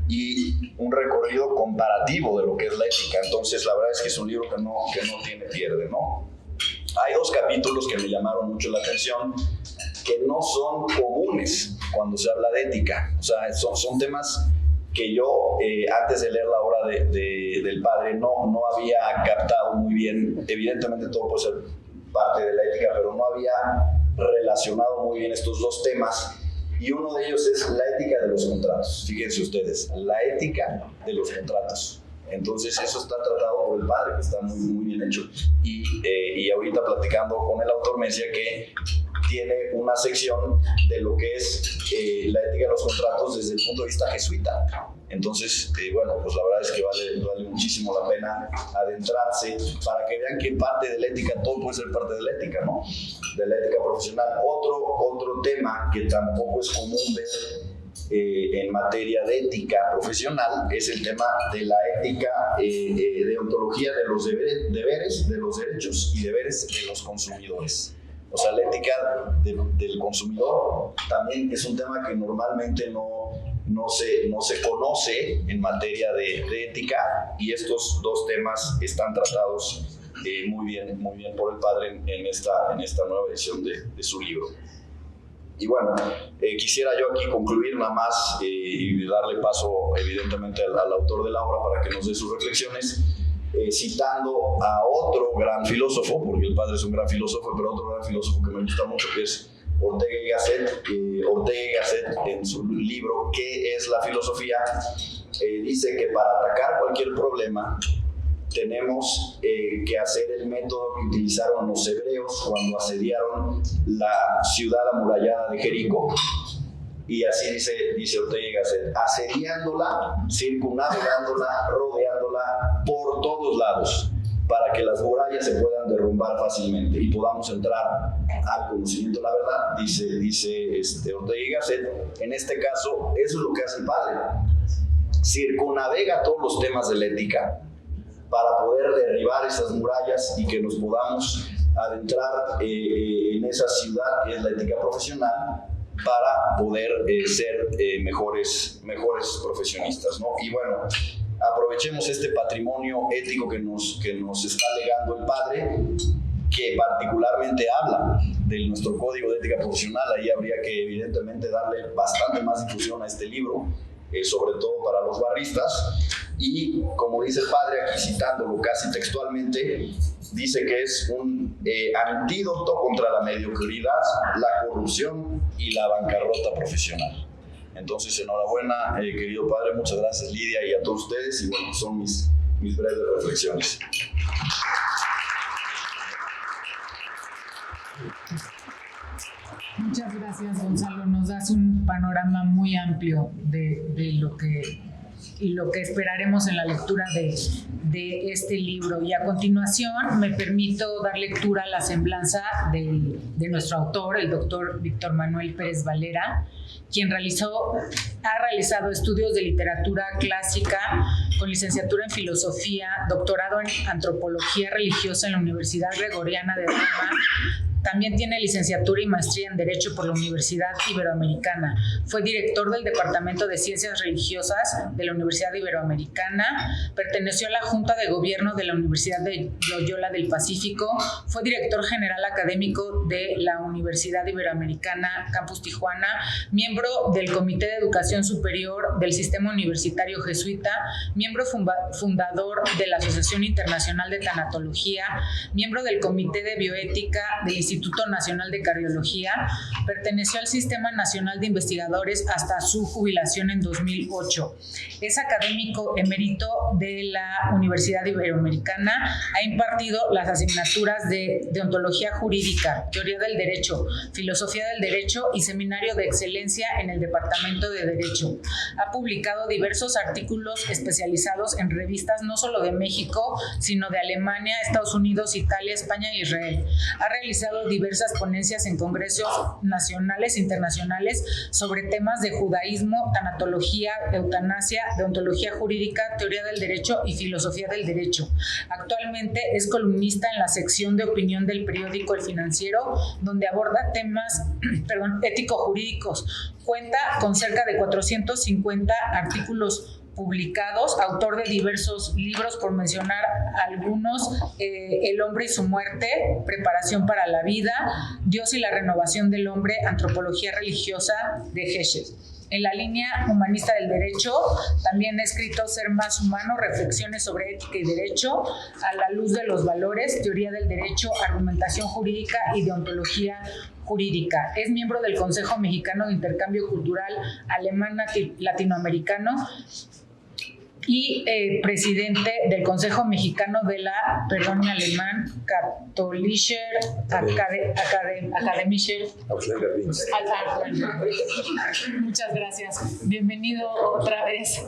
y un recorrido comparativo de lo que es la ética. Entonces, la verdad es que es un libro que no tiene pierde, ¿no? Hay dos capítulos que me llamaron mucho la atención, que no son comunes cuando se habla de ética. O sea, son temas que yo, antes de leer la obra del padre, no había captado muy bien. Evidentemente todo puede ser parte de la ética, pero no había relacionado muy bien estos dos temas. Y uno de ellos es la ética de los contratos. Fíjense ustedes, la ética de los contratos. Entonces eso está tratado por el padre, que está muy, muy bien hecho. Y ahorita platicando con el autor me decía que tiene una sección de lo que es la ética de los contratos desde el punto de vista jesuita. Entonces, bueno, pues la verdad es que vale muchísimo la pena adentrarse para que vean que parte de la ética, todo puede ser parte de la ética, ¿no? De la ética profesional. Otro tema que tampoco es común ver en materia de ética profesional es el tema de la ética de ontología de los deberes, de los derechos y deberes de los consumidores. O sea, la ética del consumidor también es un tema que normalmente no se conoce en materia de ética, y estos dos temas están tratados muy bien por el padre en esta nueva edición de su libro. Y bueno, quisiera yo aquí concluir nada más y darle paso evidentemente al autor de la obra para que nos dé sus reflexiones, citando a otro gran filósofo, porque el padre es un gran filósofo, pero otro gran filósofo que me gusta mucho, que es Ortega y Gasset. Ortega y Gasset, en su libro ¿Qué es la filosofía?, dice que para atacar cualquier problema tenemos que hacer el método que utilizaron los hebreos cuando asediaron la ciudad amurallada de Jericó. Y así dice Ortega y Gasset: asediándola, circunnavegándola, rodeándola por todos lados, para que las murallas se puedan derrumbar fácilmente y podamos entrar al conocimiento de la verdad, dice Ortega y Gasset. En este caso, eso es lo que hace el padre: circunnavega todos los temas de la ética para poder derribar esas murallas y que nos podamos adentrar en esa ciudad que es la ética profesional, para poder ser mejores profesionistas, ¿no? Y bueno, aprovechemos este patrimonio ético que nos está legando el padre, que particularmente habla de nuestro código de ética profesional. Ahí habría que evidentemente darle bastante más difusión a este libro, sobre todo para los barristas. Y como dice el padre, aquí citándolo casi textualmente, dice que es un antídoto contra la mediocridad, la corrupción y la bancarrota profesional. Entonces, enhorabuena, querido padre, muchas gracias, Lidia, y a todos ustedes. Y bueno, son mis breves reflexiones. Muchas gracias, Gonzalo. Nos das un panorama muy amplio de lo que esperaremos en la lectura de este libro. Y a continuación me permito dar lectura a la semblanza de nuestro autor, el doctor Víctor Manuel Pérez Valera, quien ha realizado estudios de literatura clásica con licenciatura en filosofía, doctorado en antropología religiosa en la Universidad Gregoriana de Roma. También tiene licenciatura y maestría en Derecho por la Universidad Iberoamericana. Fue director del Departamento de Ciencias Religiosas de la Universidad Iberoamericana. Perteneció a la Junta de Gobierno de la Universidad de Loyola del Pacífico. Fue director general académico de la Universidad Iberoamericana Campus Tijuana. Miembro del Comité de Educación Superior del Sistema Universitario Jesuita. Miembro fundador de la Asociación Internacional de Tanatología. Miembro del Comité de Bioética del Instituto Nacional de Cardiología, perteneció al Sistema Nacional de Investigadores hasta su jubilación en 2008. Es académico emérito de la Universidad Iberoamericana, ha impartido las asignaturas de Deontología Jurídica, Teoría del Derecho, Filosofía del Derecho y Seminario de Excelencia en el Departamento de Derecho. Ha publicado diversos artículos especializados en revistas no solo de México, sino de Alemania, Estados Unidos, Italia, España e Israel. Ha realizado diversas ponencias en congresos nacionales e internacionales sobre temas de judaísmo, tanatología, eutanasia, deontología jurídica, teoría del derecho y filosofía del derecho. Actualmente es columnista en la sección de opinión del periódico El Financiero, donde aborda temas ético-jurídicos. Cuenta con cerca de 450 artículos publicados, autor de diversos libros, por mencionar algunos: El hombre y su muerte, Preparación para la vida, Dios y la renovación del hombre, Antropología religiosa, de Heschel. En la línea humanista del derecho, también ha escrito Ser más humano, reflexiones sobre ética y derecho, A la luz de los valores, Teoría del derecho, Argumentación jurídica y Deontología jurídica. Es miembro del Consejo Mexicano de Intercambio Cultural Alemán-Latinoamericano y presidente del Consejo Mexicano de la, en alemán, Katholischer Akademischer Ausländer. Muchas gracias. Bienvenido otra vez,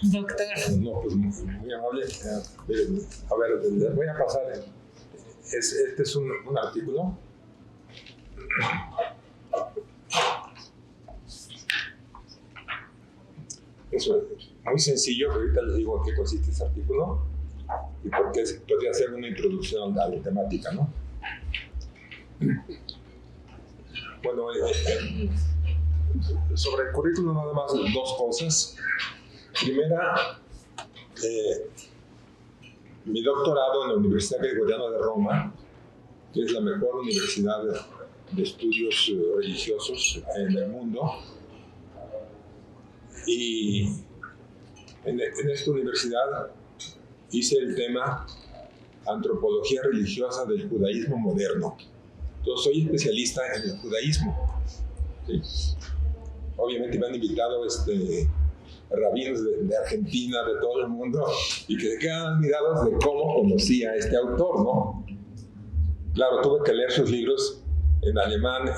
doctor. No, pues muy amable. A ver, les voy a pasar. Este es un artículo. Eso es muy sencillo, ahorita les digo en qué consiste este artículo y por qué podría ser una introducción a la temática, ¿no? Bueno, sobre el currículo nada más dos cosas. Primera, mi doctorado en la Universidad Gregoriana de Roma, que es la mejor universidad de estudios religiosos en el mundo, y en esta universidad hice el tema Antropología religiosa del judaísmo moderno. Entonces soy especialista en el judaísmo. ¿Sí? Obviamente me han invitado rabinos de Argentina, de todo el mundo, y que se quedan admirados de cómo conocía a este autor, ¿no? Claro, tuve que leer sus libros en alemán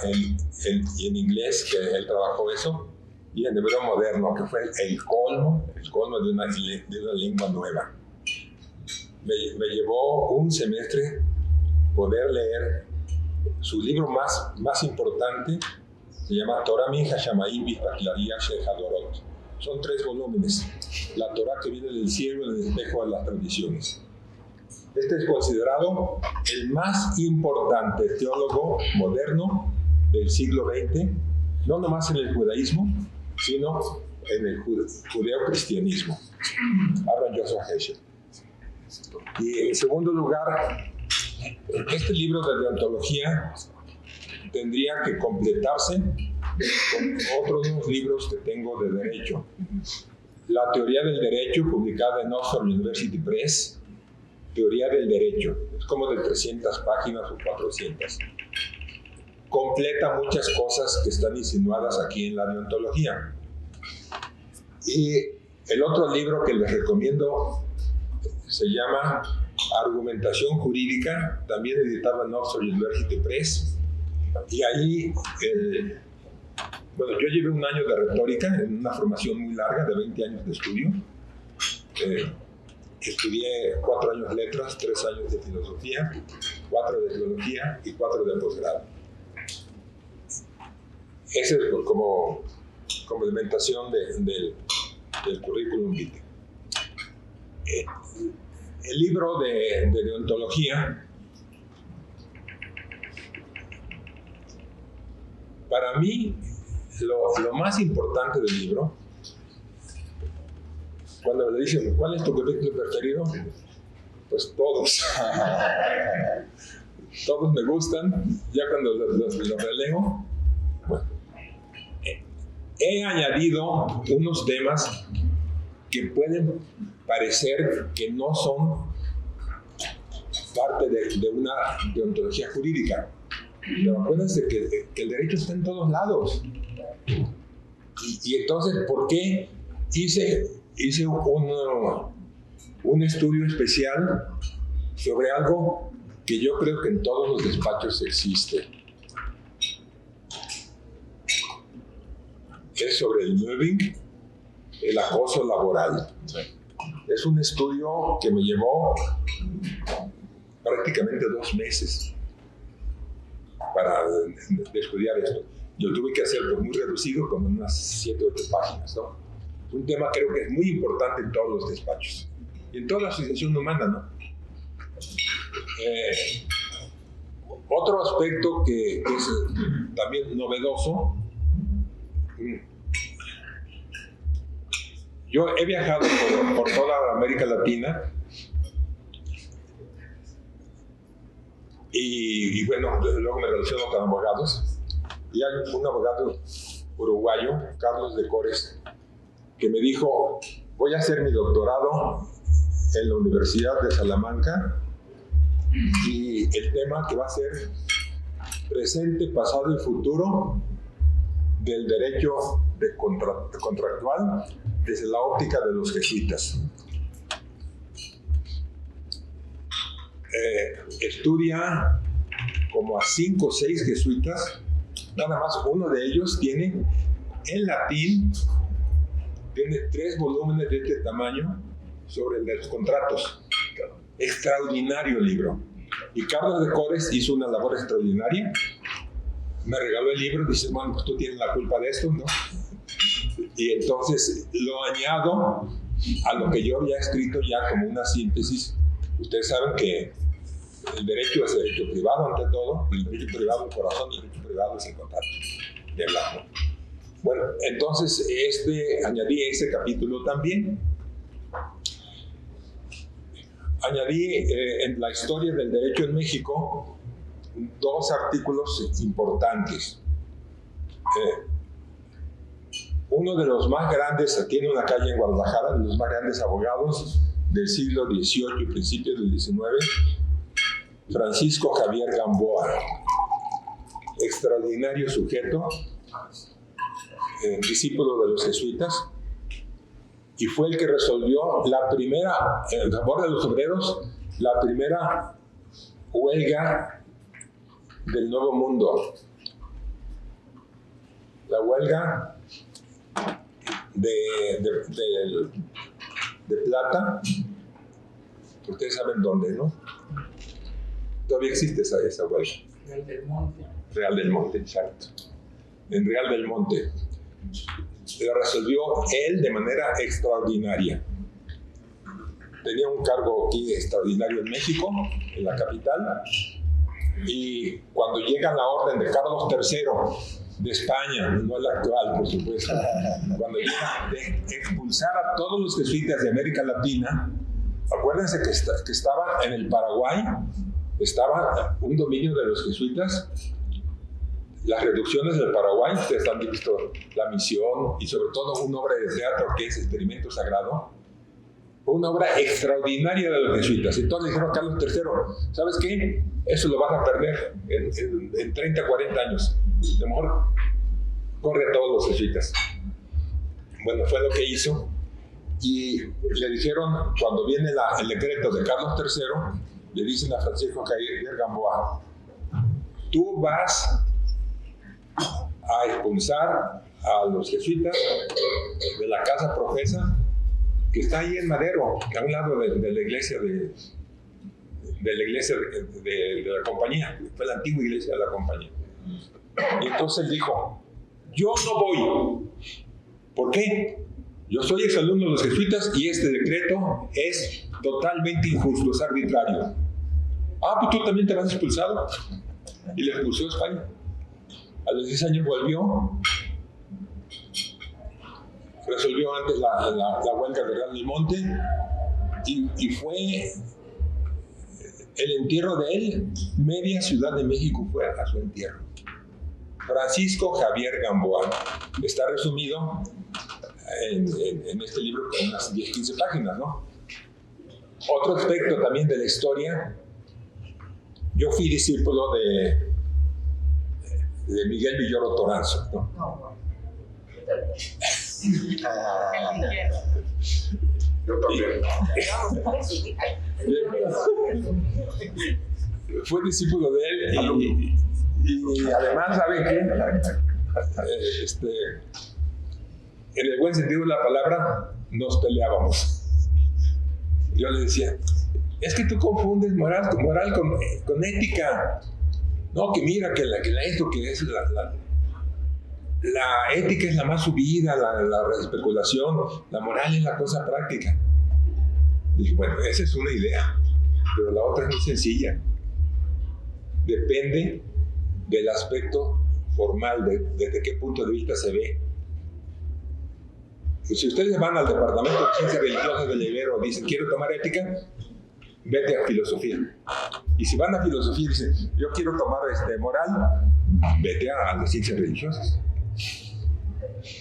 y en inglés, que él trabajó eso, y en hebreo moderno, que fue el colmo de una lengua nueva. Me llevó un semestre poder leer su libro más importante, se llama Torah Min Hashamayim V'Paklaria Shehadorot. Son 3 volúmenes, la Torah que viene del cielo en el espejo de las tradiciones. Este es considerado el más importante teólogo moderno del siglo XX, no nomás en el judaísmo, sino en el judeo-cristianismo. Abraham Joshua Heschel. Y en segundo lugar, este libro de deontología tendría que completarse con otros 2 libros que tengo de derecho. La teoría del derecho, publicada en Oxford University Press, teoría del derecho, es como de 300 páginas o 400. Completa muchas cosas que están insinuadas aquí en la deontología. Y el otro libro que les recomiendo se llama Argumentación Jurídica, también editado en Oxford University Press. Y ahí, yo llevé un año de retórica, en una formación muy larga de 20 años de estudio. Estudié 4 años letras, 3 años de filosofía, 4 de teología y 4 de posgrado. Esa es como complementación del currículum vitae. El libro de deontología, para mí, lo más importante del libro, cuando le dicen, ¿cuál es tu currículum preferido? Pues todos. Todos me gustan. Ya cuando los releo, bueno, he añadido unos temas que pueden parecer que no son parte de una deontología jurídica. Pero acuérdense que el derecho está en todos lados. Y entonces, ¿por qué hice un estudio especial sobre algo que yo creo que en todos los despachos existe? Es sobre el mobbing, el acoso laboral. Sí. Es un estudio que me llevó prácticamente 2 meses para estudiar esto. Yo tuve que hacerlo muy reducido, con unas 7 o 8 páginas, ¿no? Un tema creo que es muy importante en todos los despachos y en toda la asociación humana, ¿no? Otro aspecto que es también novedoso. Yo he viajado por toda América Latina y bueno, luego me relaciono con abogados. Y hay un abogado uruguayo, Carlos de Cores, que me dijo: voy a hacer mi doctorado en la Universidad de Salamanca y el tema que va a ser presente, pasado y futuro del derecho contractual desde la óptica de los jesuitas. Estudia como a 5 o 6 jesuitas. Nada más uno de ellos tiene en latín, tiene 3 volúmenes de este tamaño sobre los contratos. Extraordinario libro. Y Carlos de Cores hizo una labor extraordinaria. Me regaló el libro, dice: bueno, pues tú tienes la culpa de esto, ¿no? Y entonces lo añado a lo que yo había escrito ya como una síntesis. Ustedes saben que el derecho es el derecho privado ante todo, el derecho privado es el corazón, y el derecho privado es el contrato de hablar. Bueno, entonces añadí ese capítulo también. Añadí en la historia del derecho en México 2 artículos importantes. Uno de los más grandes, tiene una calle en Guadalajara, de los más grandes abogados del siglo XVIII y principios del XIX, Francisco Javier Gamboa, extraordinario sujeto, discípulo de los jesuitas, y fue el que resolvió la primera, en favor de los obreros, la primera huelga del Nuevo Mundo. La huelga de plata, ustedes saben dónde, ¿no? Todavía existe esa huelga. Real del Monte. Real del Monte, exacto. En Real del Monte. Lo resolvió él de manera extraordinaria. Tenía un cargo aquí extraordinario en México, en la capital, y cuando llega la orden de Carlos III de España, no el actual, por supuesto, cuando llega de expulsar a todos los jesuitas de América Latina, acuérdense que estaba en el Paraguay, estaba un dominio de los jesuitas. Las reducciones del Paraguay, ustedes han visto La Misión y sobre todo una obra de teatro que es Experimento Sagrado, fue una obra extraordinaria de los jesuitas. Entonces dijeron a Carlos III: ¿sabes qué? Eso lo vas a perder en 30, 40 años. De mejor corre a todos los jesuitas. Bueno, fue lo que hizo. Y le dijeron, cuando viene el decreto de Carlos III, le dicen a Francisco Javier Gamboa: tú vas a expulsar a los jesuitas de la casa profesa que está ahí en Madero, a un lado de la iglesia de la compañía. Fue la antigua iglesia de la compañía. Y entonces él dijo: yo no voy. ¿Por qué? Yo soy exalumno de los jesuitas y este decreto es totalmente injusto, es arbitrario. Ah, pues tú también te vas expulsado. Y le expulsó a España. A los 10 años volvió, resolvió antes la huelga de Real del Monte y fue el entierro de él. Media Ciudad de México fue a su entierro. Francisco Javier Gamboa. Está resumido en este libro con unas 10-15 páginas, ¿no? Otro aspecto también de la historia: yo fui discípulo de Miguel Villoro Toranzo, ¿no? Yo también. Fue discípulo de él y además, ¿saben qué? En el buen sentido de la palabra, nos peleábamos. Yo le decía, es que tú confundes moral con ética. No, que mira, que esto que es la ética es la más subida, la especulación, la moral es la cosa práctica. Dije, bueno, esa es una idea, pero la otra es muy sencilla. Depende del aspecto formal, desde qué punto de vista se ve. Y si ustedes van al departamento de ciencias religiosas del Ibero y dicen, quiero tomar ética, vete a filosofía. Y si van a filosofía y dicen, yo quiero tomar moral, vete a las ciencias religiosas.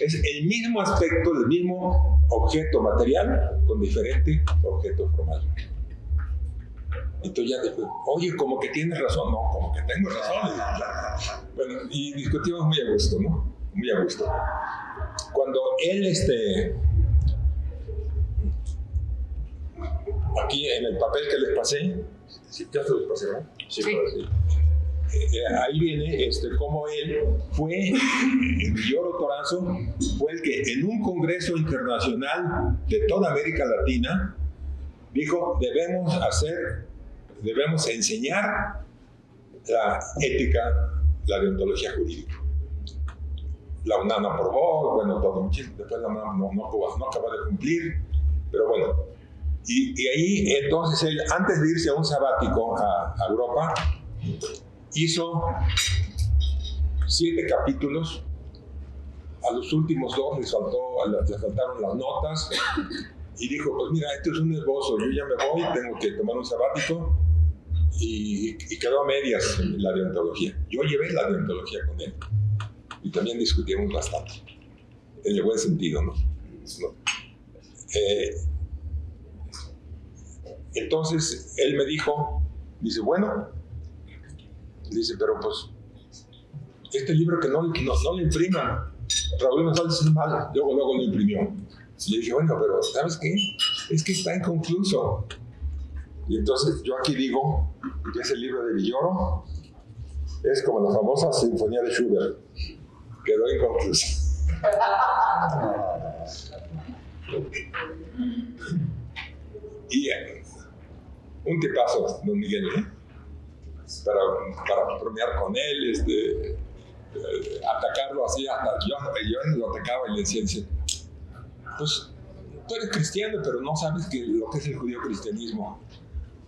Es el mismo aspecto, el mismo objeto material con diferente objeto formal. Entonces ya después, oye, como que tienes razón. No, como que tengo razón. Bueno, y discutimos muy a gusto, ¿no? Muy a gusto. Cuando él, aquí en el papel que les pasé, ya se los pasé, ¿no? Sí. Ahí viene cómo él fue, Villoro Toranzo, fue el que en un congreso internacional de toda América Latina dijo, debemos enseñar la ética, la deontología jurídica. La UNAM aprobó, bueno, todo muchísimo, después la UNAM no acabó de cumplir, pero bueno. Y ahí entonces él, antes de irse a un sabático a Europa, hizo 7 capítulos. A los últimos 2 le faltaron las notas y dijo, pues mira, esto es un esbozo, yo ya me voy, tengo que tomar un sabático, y quedó a medias en la deontología. Yo llevé la deontología con él y también discutimos bastante, en el buen sentido, ¿no? Entonces él me dijo, dice, bueno, dice, pero pues este libro que no lo impriman, Raúl González es mal, luego lo imprimió. Y le dije, bueno, pero ¿sabes qué? Es que está inconcluso. Y entonces yo aquí digo que ese libro de Villoro es como la famosa Sinfonía de Schubert, quedó inconclusa. Y un tipazo, don Miguel, para bromear con él, atacarlo así, hasta yo lo atacaba y le decía, pues tú eres cristiano, pero no sabes lo que es el judío-cristianismo.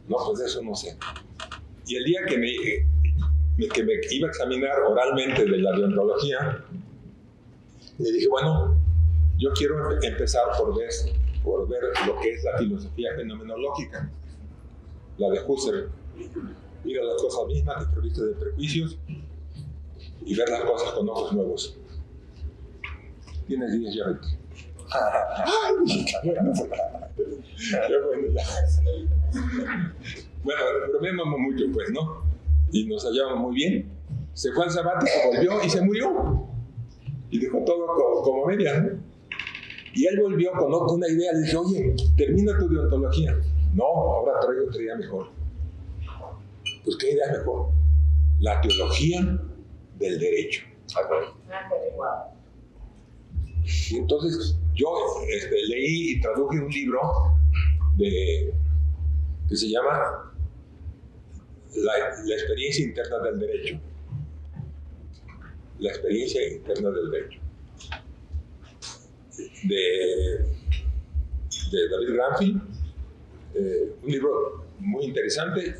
No, pues de eso no sé. Y el día que me iba a examinar oralmente de la deontología, le dije, bueno, yo quiero empezar por ver lo que es la filosofía fenomenológica, la de Husserl. Ir a las cosas mismas, desprovistas de prejuicios, y ver las cosas con ojos nuevos. Tienes 10, ya vete. Bueno, bromeamos mucho, pues, ¿no? Y nos hallábamos muy bien. Se fue al sabático, volvió y se murió. Y dejó todo como media, ¿no? Y él volvió con una idea. Le dije, oye, termina tu deontología. No, ahora traigo otra idea mejor. Pues, ¿qué idea es mejor? La teología del derecho. Y entonces yo leí y traduje un libro que se llama la experiencia interna del derecho. La experiencia interna del derecho. De David Granfield. Un libro muy interesante.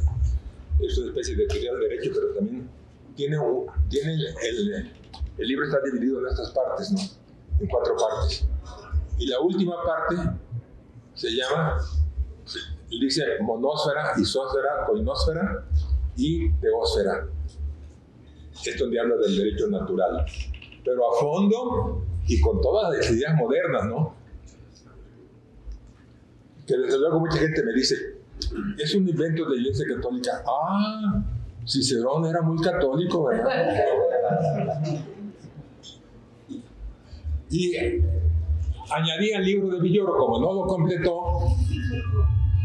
Es una especie de teoría del derecho, pero también el libro está dividido en estas partes, ¿no? En 4 partes. Y la última parte se llama, dice, monósfera, isósfera, coinósfera y teósfera. Es donde habla del derecho natural, pero a fondo y con todas las ideas modernas, ¿no? Que desde luego mucha gente me dice, es un invento de la Iglesia Católica. Ah, Cicerón era muy católico, ¿verdad? Y añadí al libro de Villoro, como no lo completó,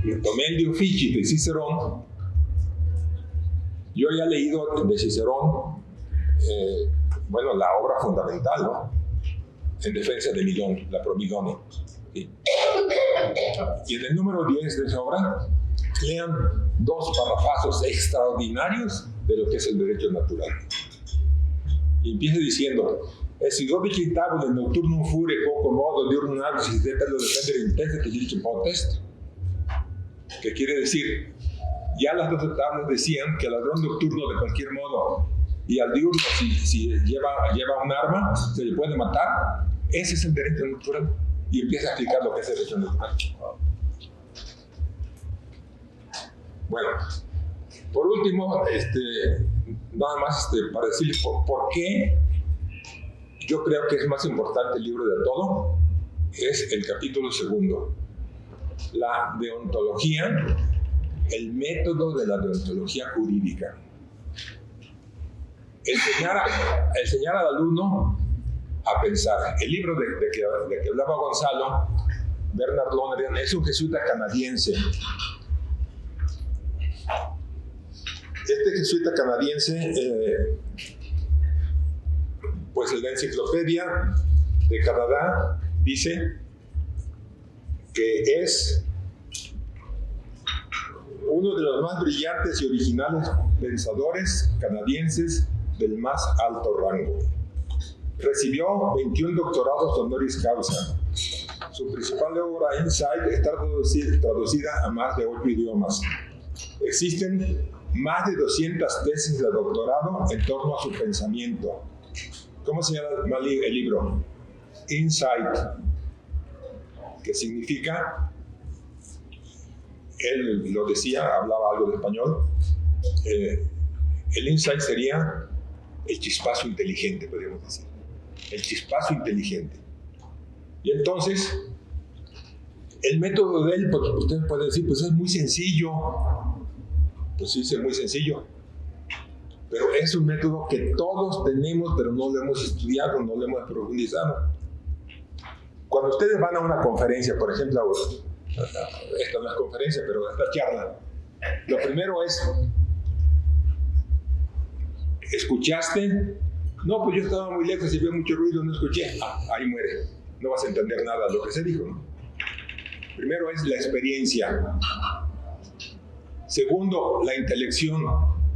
tomé el De Officii de Cicerón. Yo ya he leído de Cicerón, la obra fundamental, ¿no? En defensa de Milón, la Promilone. ¿Sí? Y en el número 10 de esa obra, lean 2 parrafazos extraordinarios de lo que es el derecho natural. Y empieza diciendo: "Esigovici tabule nocturnum fure poco modo diurnum absis detalo defendere inteste que dice potest", que quiere decir, ya las 12 tablas decían que al ladrón nocturno de cualquier modo y al diurno si lleva un arma se le puede matar. Ese es el derecho natural. Y empieza a explicar lo que es el derecho natural. Bueno, por último, nada más para decirles por qué yo creo que es más importante el libro de todo, es el capítulo 2, la deontología, el método de la deontología jurídica. Enseñar al alumno a pensar. El libro de que hablaba Gonzalo, Bernard Lonergan, es un jesuita canadiense. Este jesuita canadiense, pues en la enciclopedia de Canadá dice que es uno de los más brillantes y originales pensadores canadienses del más alto rango. Recibió 21 doctorados honoris causa. Su principal obra, Insight, está traducida a más de 8 idiomas. Existen más de 200 tesis de doctorado en torno a su pensamiento. ¿Cómo se llama el libro? Insight, que significa, él lo decía, hablaba algo de español, el insight sería el chispazo inteligente, podríamos decir. El chispazo inteligente. Y entonces, el método de él, pues usted puede decir, pues es muy sencillo. Pues sí, es muy sencillo. Pero es un método que todos tenemos, pero no lo hemos estudiado, no lo hemos profundizado. Cuando ustedes van a una conferencia, por ejemplo, esta no es conferencia, pero esta charla, lo primero es, ¿escuchaste? No, pues yo estaba muy lejos y había mucho ruido, no escuché. Ahí muere. No vas a entender nada de lo que se dijo, ¿no? Primero es la experiencia. Segundo, la intelección,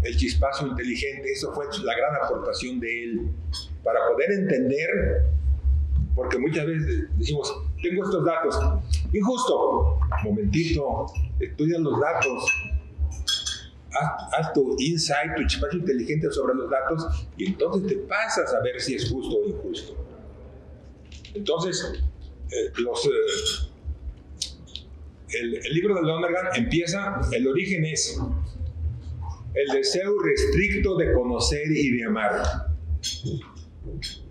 el chispazo inteligente. Eso fue la gran aportación de él para poder entender, porque muchas veces decimos, tengo estos datos. Injusto. Momentito, estudia los datos. Haz tu insight, tu chispazo inteligente sobre los datos y entonces te pasas a ver si es justo o injusto. Entonces, el libro de Lonergan empieza, el origen es el deseo irrestricto de conocer y de amar.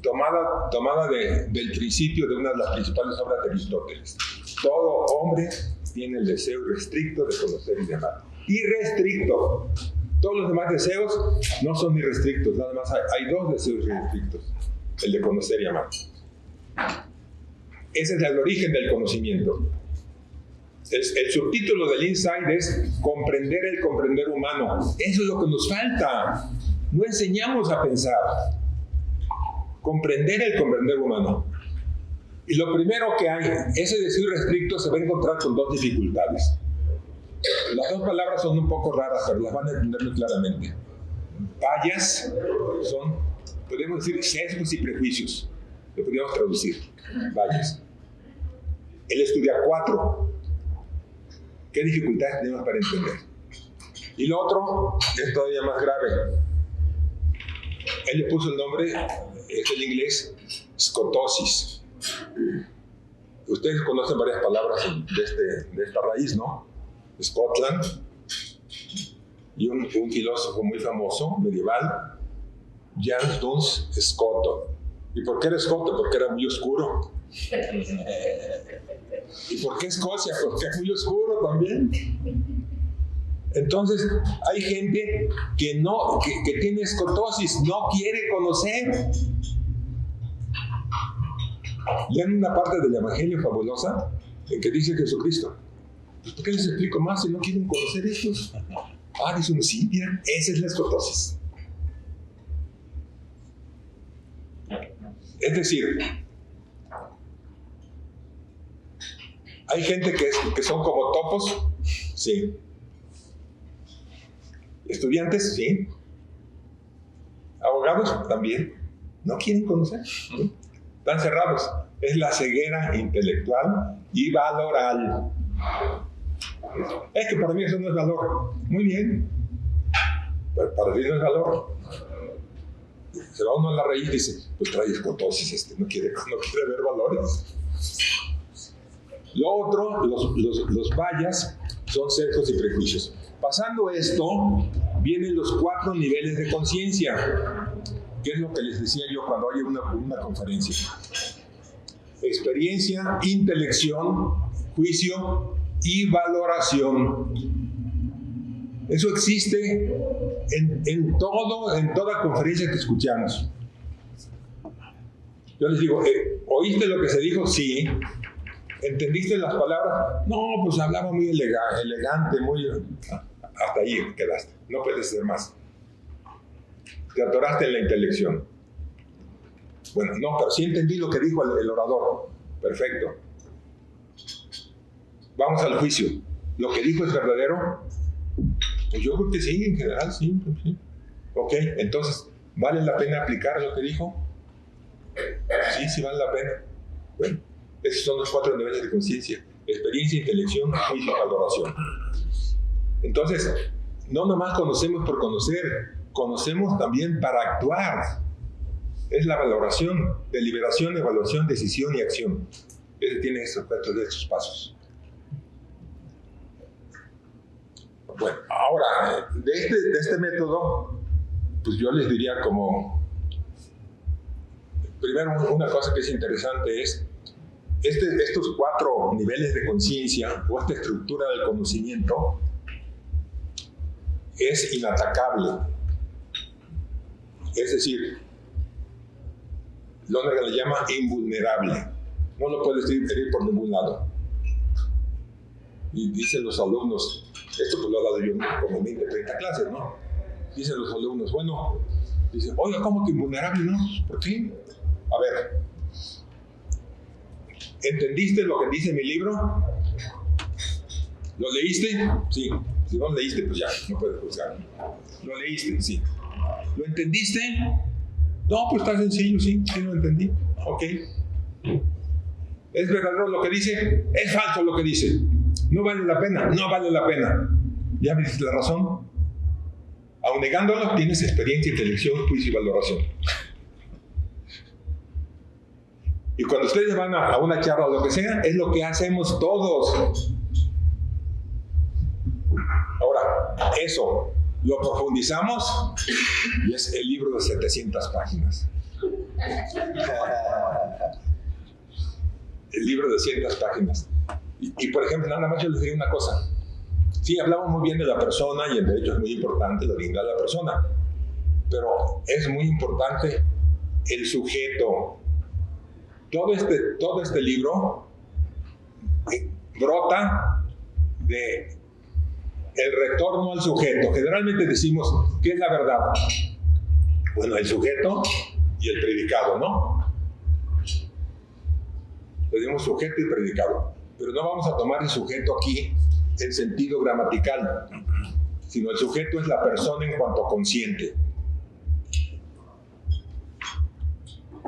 Tomada del principio de una de las principales obras de Aristóteles. Todo hombre tiene el deseo irrestricto de conocer y de amar. Irrestricto. Todos los demás deseos no son irrestrictos, nada más hay 2 deseos irrestrictos, el de conocer y amar. Ese es el origen del conocimiento. El subtítulo del Insight es comprender el comprender humano. Eso es lo que nos falta. No enseñamos a pensar. Comprender el comprender humano. Y lo primero que hay, ese deseo irrestricto se va a encontrar con 2 dificultades. Las 2 palabras son un poco raras, pero las van a entender muy claramente. Bias son, podemos decir, sesgos y prejuicios. Lo podríamos traducir. Bias. Él estudia 4. ¿Qué dificultades tenemos para entender? Y lo otro es todavía más grave. Él le puso el nombre, es el inglés, scotosis. Ustedes conocen varias palabras de esta raíz, ¿no? Scotland, y un filósofo muy famoso, medieval, Jan Duns Scoto. ¿Y por qué era Scoto? Porque era muy oscuro. ¿Y por qué Escocia? Porque es muy oscuro también. Entonces, hay gente que tiene escotosis, no quiere conocer. Lean una parte del Evangelio fabulosa en que dice Jesucristo: ¿por qué les explico más si no quieren conocer estos? Dice uno, sí, mira, esa es la escotosis. Es decir, hay gente que son como topos, sí. Estudiantes, sí. Abogados, también. No quieren conocer, ¿sí? Están cerrados. Es la ceguera intelectual y valoral. Es que para mí eso no es valor. Muy bien. Pero para ti no es valor. Se va uno a la raíz y dice, pues trae escotosis, no quiere ver valores. Lo otro, los vallas, son sesgos y prejuicios. Pasando esto, vienen los 4 niveles de conciencia, que es lo que les decía yo cuando hay una conferencia. Experiencia, intelección, juicio y valoración. Eso existe en toda conferencia que escuchamos. Yo les digo, ¿oíste lo que se dijo? Sí. ¿Entendiste las palabras? No, pues hablaba muy elegante, muy... Hasta ahí quedaste. No puedes hacer más. Te atoraste en la intelección. Bueno, no, pero sí entendí lo que dijo el orador. Perfecto. Vamos al juicio. ¿Lo que dijo es verdadero? Pues yo creo que sí, en general, sí. Ok, entonces, ¿vale la pena aplicar lo que dijo? Sí vale la pena. Bueno, esos son los 4 niveles de conciencia: experiencia, intelección, juicio y valoración. Entonces, no nomás conocemos por conocer, conocemos también para actuar. Es la valoración, deliberación, evaluación, decisión y acción. Ese tiene estos 4 de estos pasos. Bueno, ahora, de este método, pues yo les diría como... Primero, una cosa que es interesante es estos 4 niveles de conciencia o esta estructura del conocimiento es inatacable. Es decir, Lonergan le llama invulnerable. No lo puedes herir por ningún lado. Y dicen los alumnos, esto pues lo he dado yo como 20, 30 clases, ¿no? Dicen los alumnos, bueno, dicen, oiga, ¿cómo que invulnerable? No, ¿por qué? A ver, ¿entendiste lo que dice mi libro? ¿Lo leíste? Sí. Si no lo leíste, pues ya, no puedes juzgar. ¿Lo leíste? Sí. ¿Lo entendiste? No, pues está sencillo, sí lo entendí. Ok. ¿Es verdadero lo que dice? Es falso lo que dice. ¿No vale la pena? No vale la pena. ¿Ya me dices la razón? Aun negándolo, tienes experiencia, intelección, juicio y valoración. Y cuando ustedes van a una charla o lo que sea, es lo que hacemos todos. Ahora, eso lo profundizamos y es el libro de 700 páginas. El libro de 100 páginas. Y por ejemplo, nada más yo les diría una cosa. Sí, hablamos muy bien de la persona y el derecho es muy importante, la dignidad de la persona. Pero es muy importante el sujeto. Todo este libro brota de el retorno al sujeto. Generalmente decimos, ¿qué es la verdad? Bueno, el sujeto y el predicado, ¿no? Le dimos sujeto y predicado. Pero no vamos a tomar el sujeto aquí en sentido gramatical, sino el sujeto es la persona en cuanto consciente.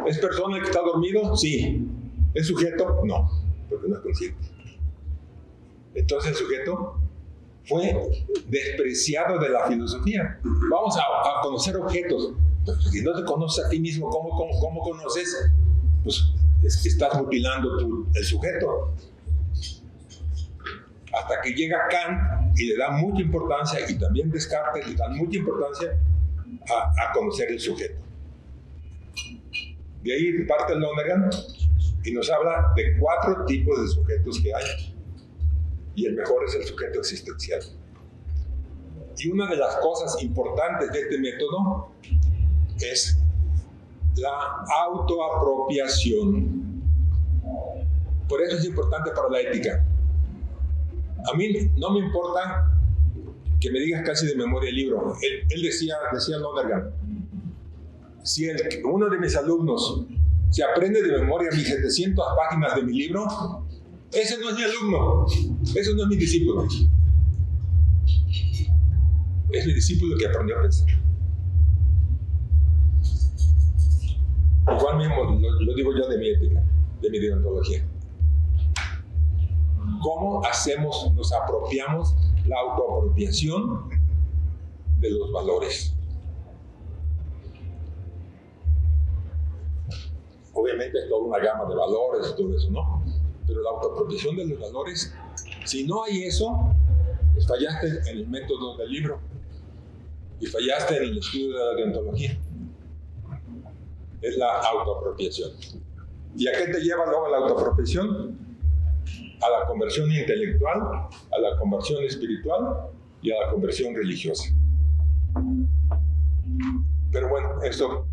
¿Es persona el que está dormido? Sí. ¿Es sujeto? No, porque no es consciente. Entonces el sujeto fue despreciado de la filosofía. Vamos a conocer objetos. Pero si no te conoces a ti mismo, ¿cómo conoces? Pues es que estás mutilando el sujeto. Hasta que llega Kant y le da mucha importancia, y también Descartes le dan mucha importancia a conocer el sujeto. De ahí parte Lonergan y nos habla de 4 tipos de sujetos que hay. Y el mejor es el sujeto existencial. Y una de las cosas importantes de este método es la autoapropiación. Por eso es importante para la ética. A mí no me importa que me digas casi de memoria el libro. Él decía Lonergan, si uno de mis alumnos se aprende de memoria mis 700 páginas de mi libro, ese no es mi alumno, ese no es mi discípulo. Es mi discípulo que aprendió a pensar. Igual mismo lo digo yo de mi ética, de mi deontología. ¿Cómo nos apropiamos la autoapropiación de los valores? Obviamente es toda una gama de valores y todo eso, ¿no? Pero la autoapropiación de los valores, si no hay eso, pues fallaste en el método del libro y fallaste en el estudio de la deontología. Es la autoapropiación. ¿Y a qué te lleva luego la autoapropiación? A la conversión intelectual, a la conversión espiritual y a la conversión religiosa. Pero bueno, esto,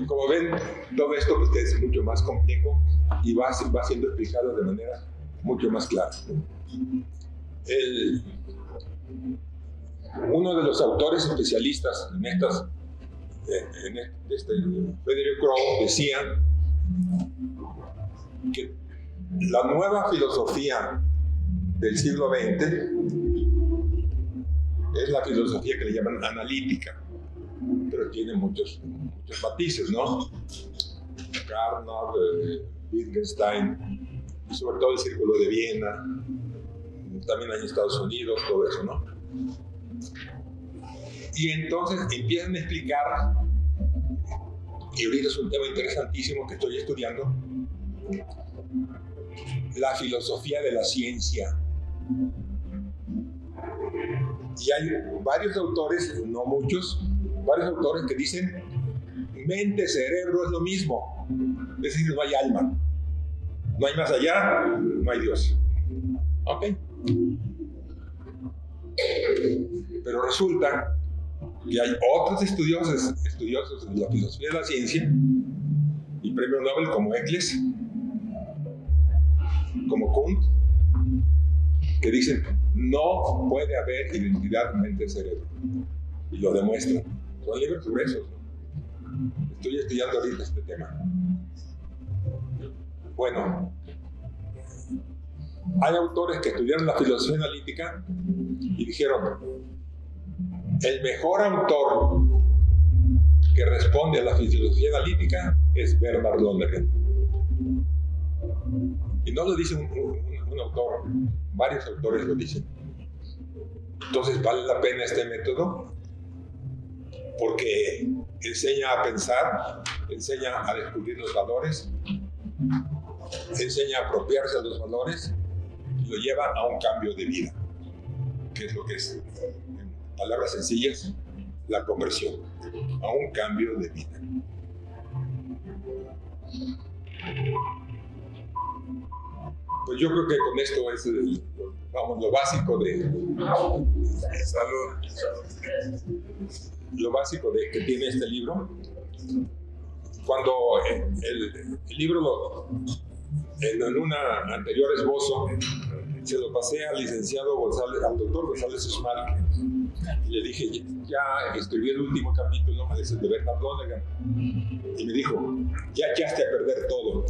como ven, todo esto es mucho más complejo y va siendo explicado de manera mucho más clara. Uno de los autores especialistas en Frederick Crowe, decía que la nueva filosofía del siglo XX es la filosofía que le llaman analítica, pero tiene muchos matices, ¿no? Carnot, Wittgenstein, y sobre todo el Círculo de Viena, también hay en Estados Unidos, todo eso, ¿no? Y entonces empiezan a explicar, y ahorita es un tema interesantísimo que estoy estudiando, la filosofía de la ciencia. Y hay varios autores, no muchos, varios autores que dicen mente, cerebro es lo mismo. Es decir, no hay alma, no hay más allá, no hay Dios. ¿Ok? Pero resulta que hay otros estudiosos de la filosofía de la ciencia y premio Nobel como Eccles, como Kuhn, que dicen no puede haber identidad mente-cerebro, y lo demuestran. Son libros gruesos, ¿no? Estoy estudiando ahorita este tema. Bueno, hay autores que estudiaron la filosofía analítica y dijeron: el mejor autor que responde a la filosofía analítica es Bernard Lonergan. Y no lo dice un autor, varios autores lo dicen. Entonces vale la pena este método porque enseña a pensar, enseña a descubrir los valores, enseña a apropiarse de los valores y lo lleva a un cambio de vida, que es lo que es, en palabras sencillas, la conversión, a un cambio de vida. Pues yo creo que con esto es lo básico lo básico de que tiene este libro. Cuando el libro en un anterior esbozo se lo pasé al licenciado González, al doctor González Usmal, y le dije: ya escribí el último capítulo de Bernard Lonergan, y me dijo: ya echaste a perder todo.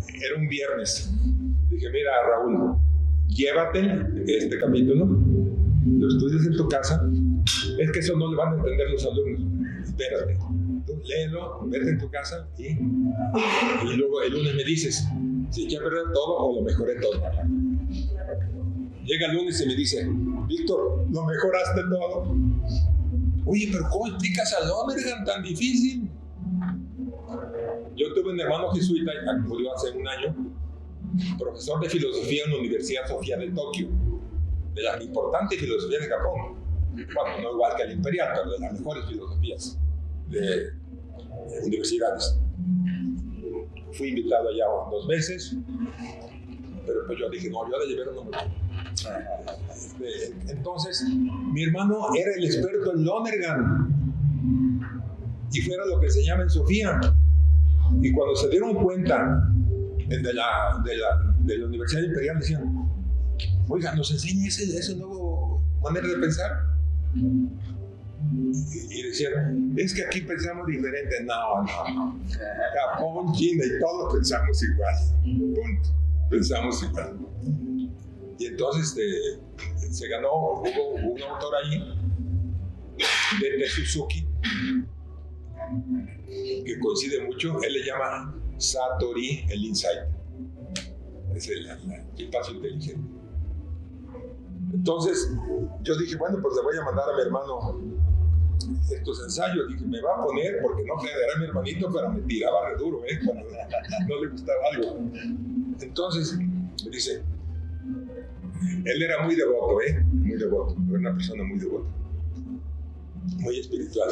Era un viernes. Dije: mira, Raúl, llévate este capítulo, lo estudias en tu casa. Es que eso no le van a entender los alumnos. Espérate, tú léelo, vete en tu casa y luego el lunes me dices si eché a perder todo o lo mejoré todo. Llega el lunes y me dice: Víctor, lo mejoraste todo. Oye, pero ¿cómo explicas a Lonergan tan difícil? Yo tuve un hermano jesuita que murió hace un año, profesor de filosofía en la Universidad Sofía de Tokio, de la importante filosofía de Japón. Bueno, no igual que el imperial, pero de las mejores filosofías de universidades. Fui invitado allá 2 veces, pero pues yo dije: no, yo de llevar uno mucho. Entonces, mi hermano era el experto en Lonergan y fuera lo que enseñaba en Sofía. Y cuando se dieron cuenta de la Universidad Imperial, decían: oiga, ¿nos enseña ese nuevo manera de pensar? Y decían: es que aquí pensamos diferente. No. Japón, China y todos pensamos igual. Punto. Pensamos igual. Y entonces se ganó, hubo un autor ahí, de Suzuki, que coincide mucho. Él le llama Satori el Insight. Es el espacio inteligente. Entonces yo dije: bueno, pues le voy a mandar a mi hermano estos ensayos. Dije: me va a poner, porque no era mi hermanito, pero me tiraba re duro, cuando no le gustaba algo. Entonces me dice, él era muy devoto, muy devoto, era una persona muy devota, muy espiritual,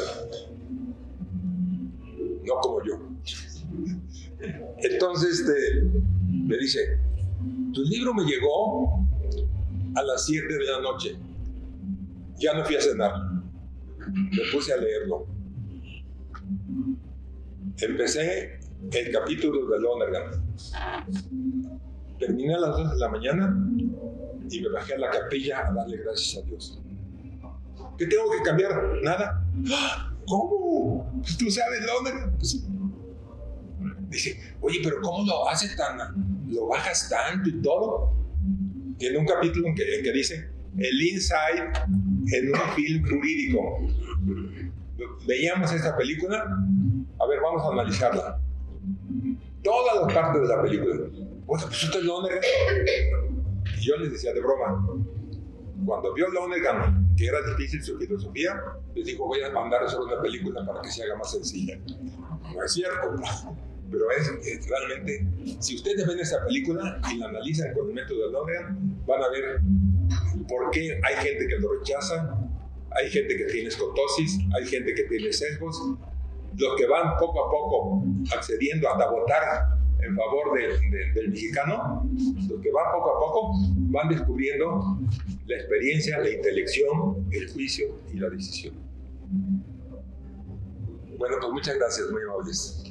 no como yo. Entonces me dice: tu libro me llegó a las 7 de la noche, ya no fui a cenar, me puse a leerlo. Empecé el capítulo de Lonergan, terminé a las 2 de la mañana y me bajé a la capilla a darle gracias a Dios. ¿Qué tengo que cambiar? Nada. ¿Cómo? Pues tú sabes Lonergan. Pues, dice: oye, pero ¿cómo lo haces lo bajas tanto y todo? Tiene un capítulo que dice el insight en un film jurídico. Veíamos esta película, a ver, vamos a analizarla. Todas las partes de la película. Oye, pues esto es Lonergan. Y yo les decía de broma, cuando vio Lonergan que era difícil su filosofía, les dijo: voy a mandar solo una película para que se haga más sencilla. No es cierto, pero es realmente, si ustedes ven esa película y la analizan con el método de Lonergan, van a ver por qué hay gente que lo rechaza, hay gente que tiene escotosis, hay gente que tiene sesgos. Los que van poco a poco accediendo hasta votar en favor del mexicano, los que van poco a poco van descubriendo la experiencia, la intelección, el juicio y la decisión. Bueno, pues muchas gracias, muy amables.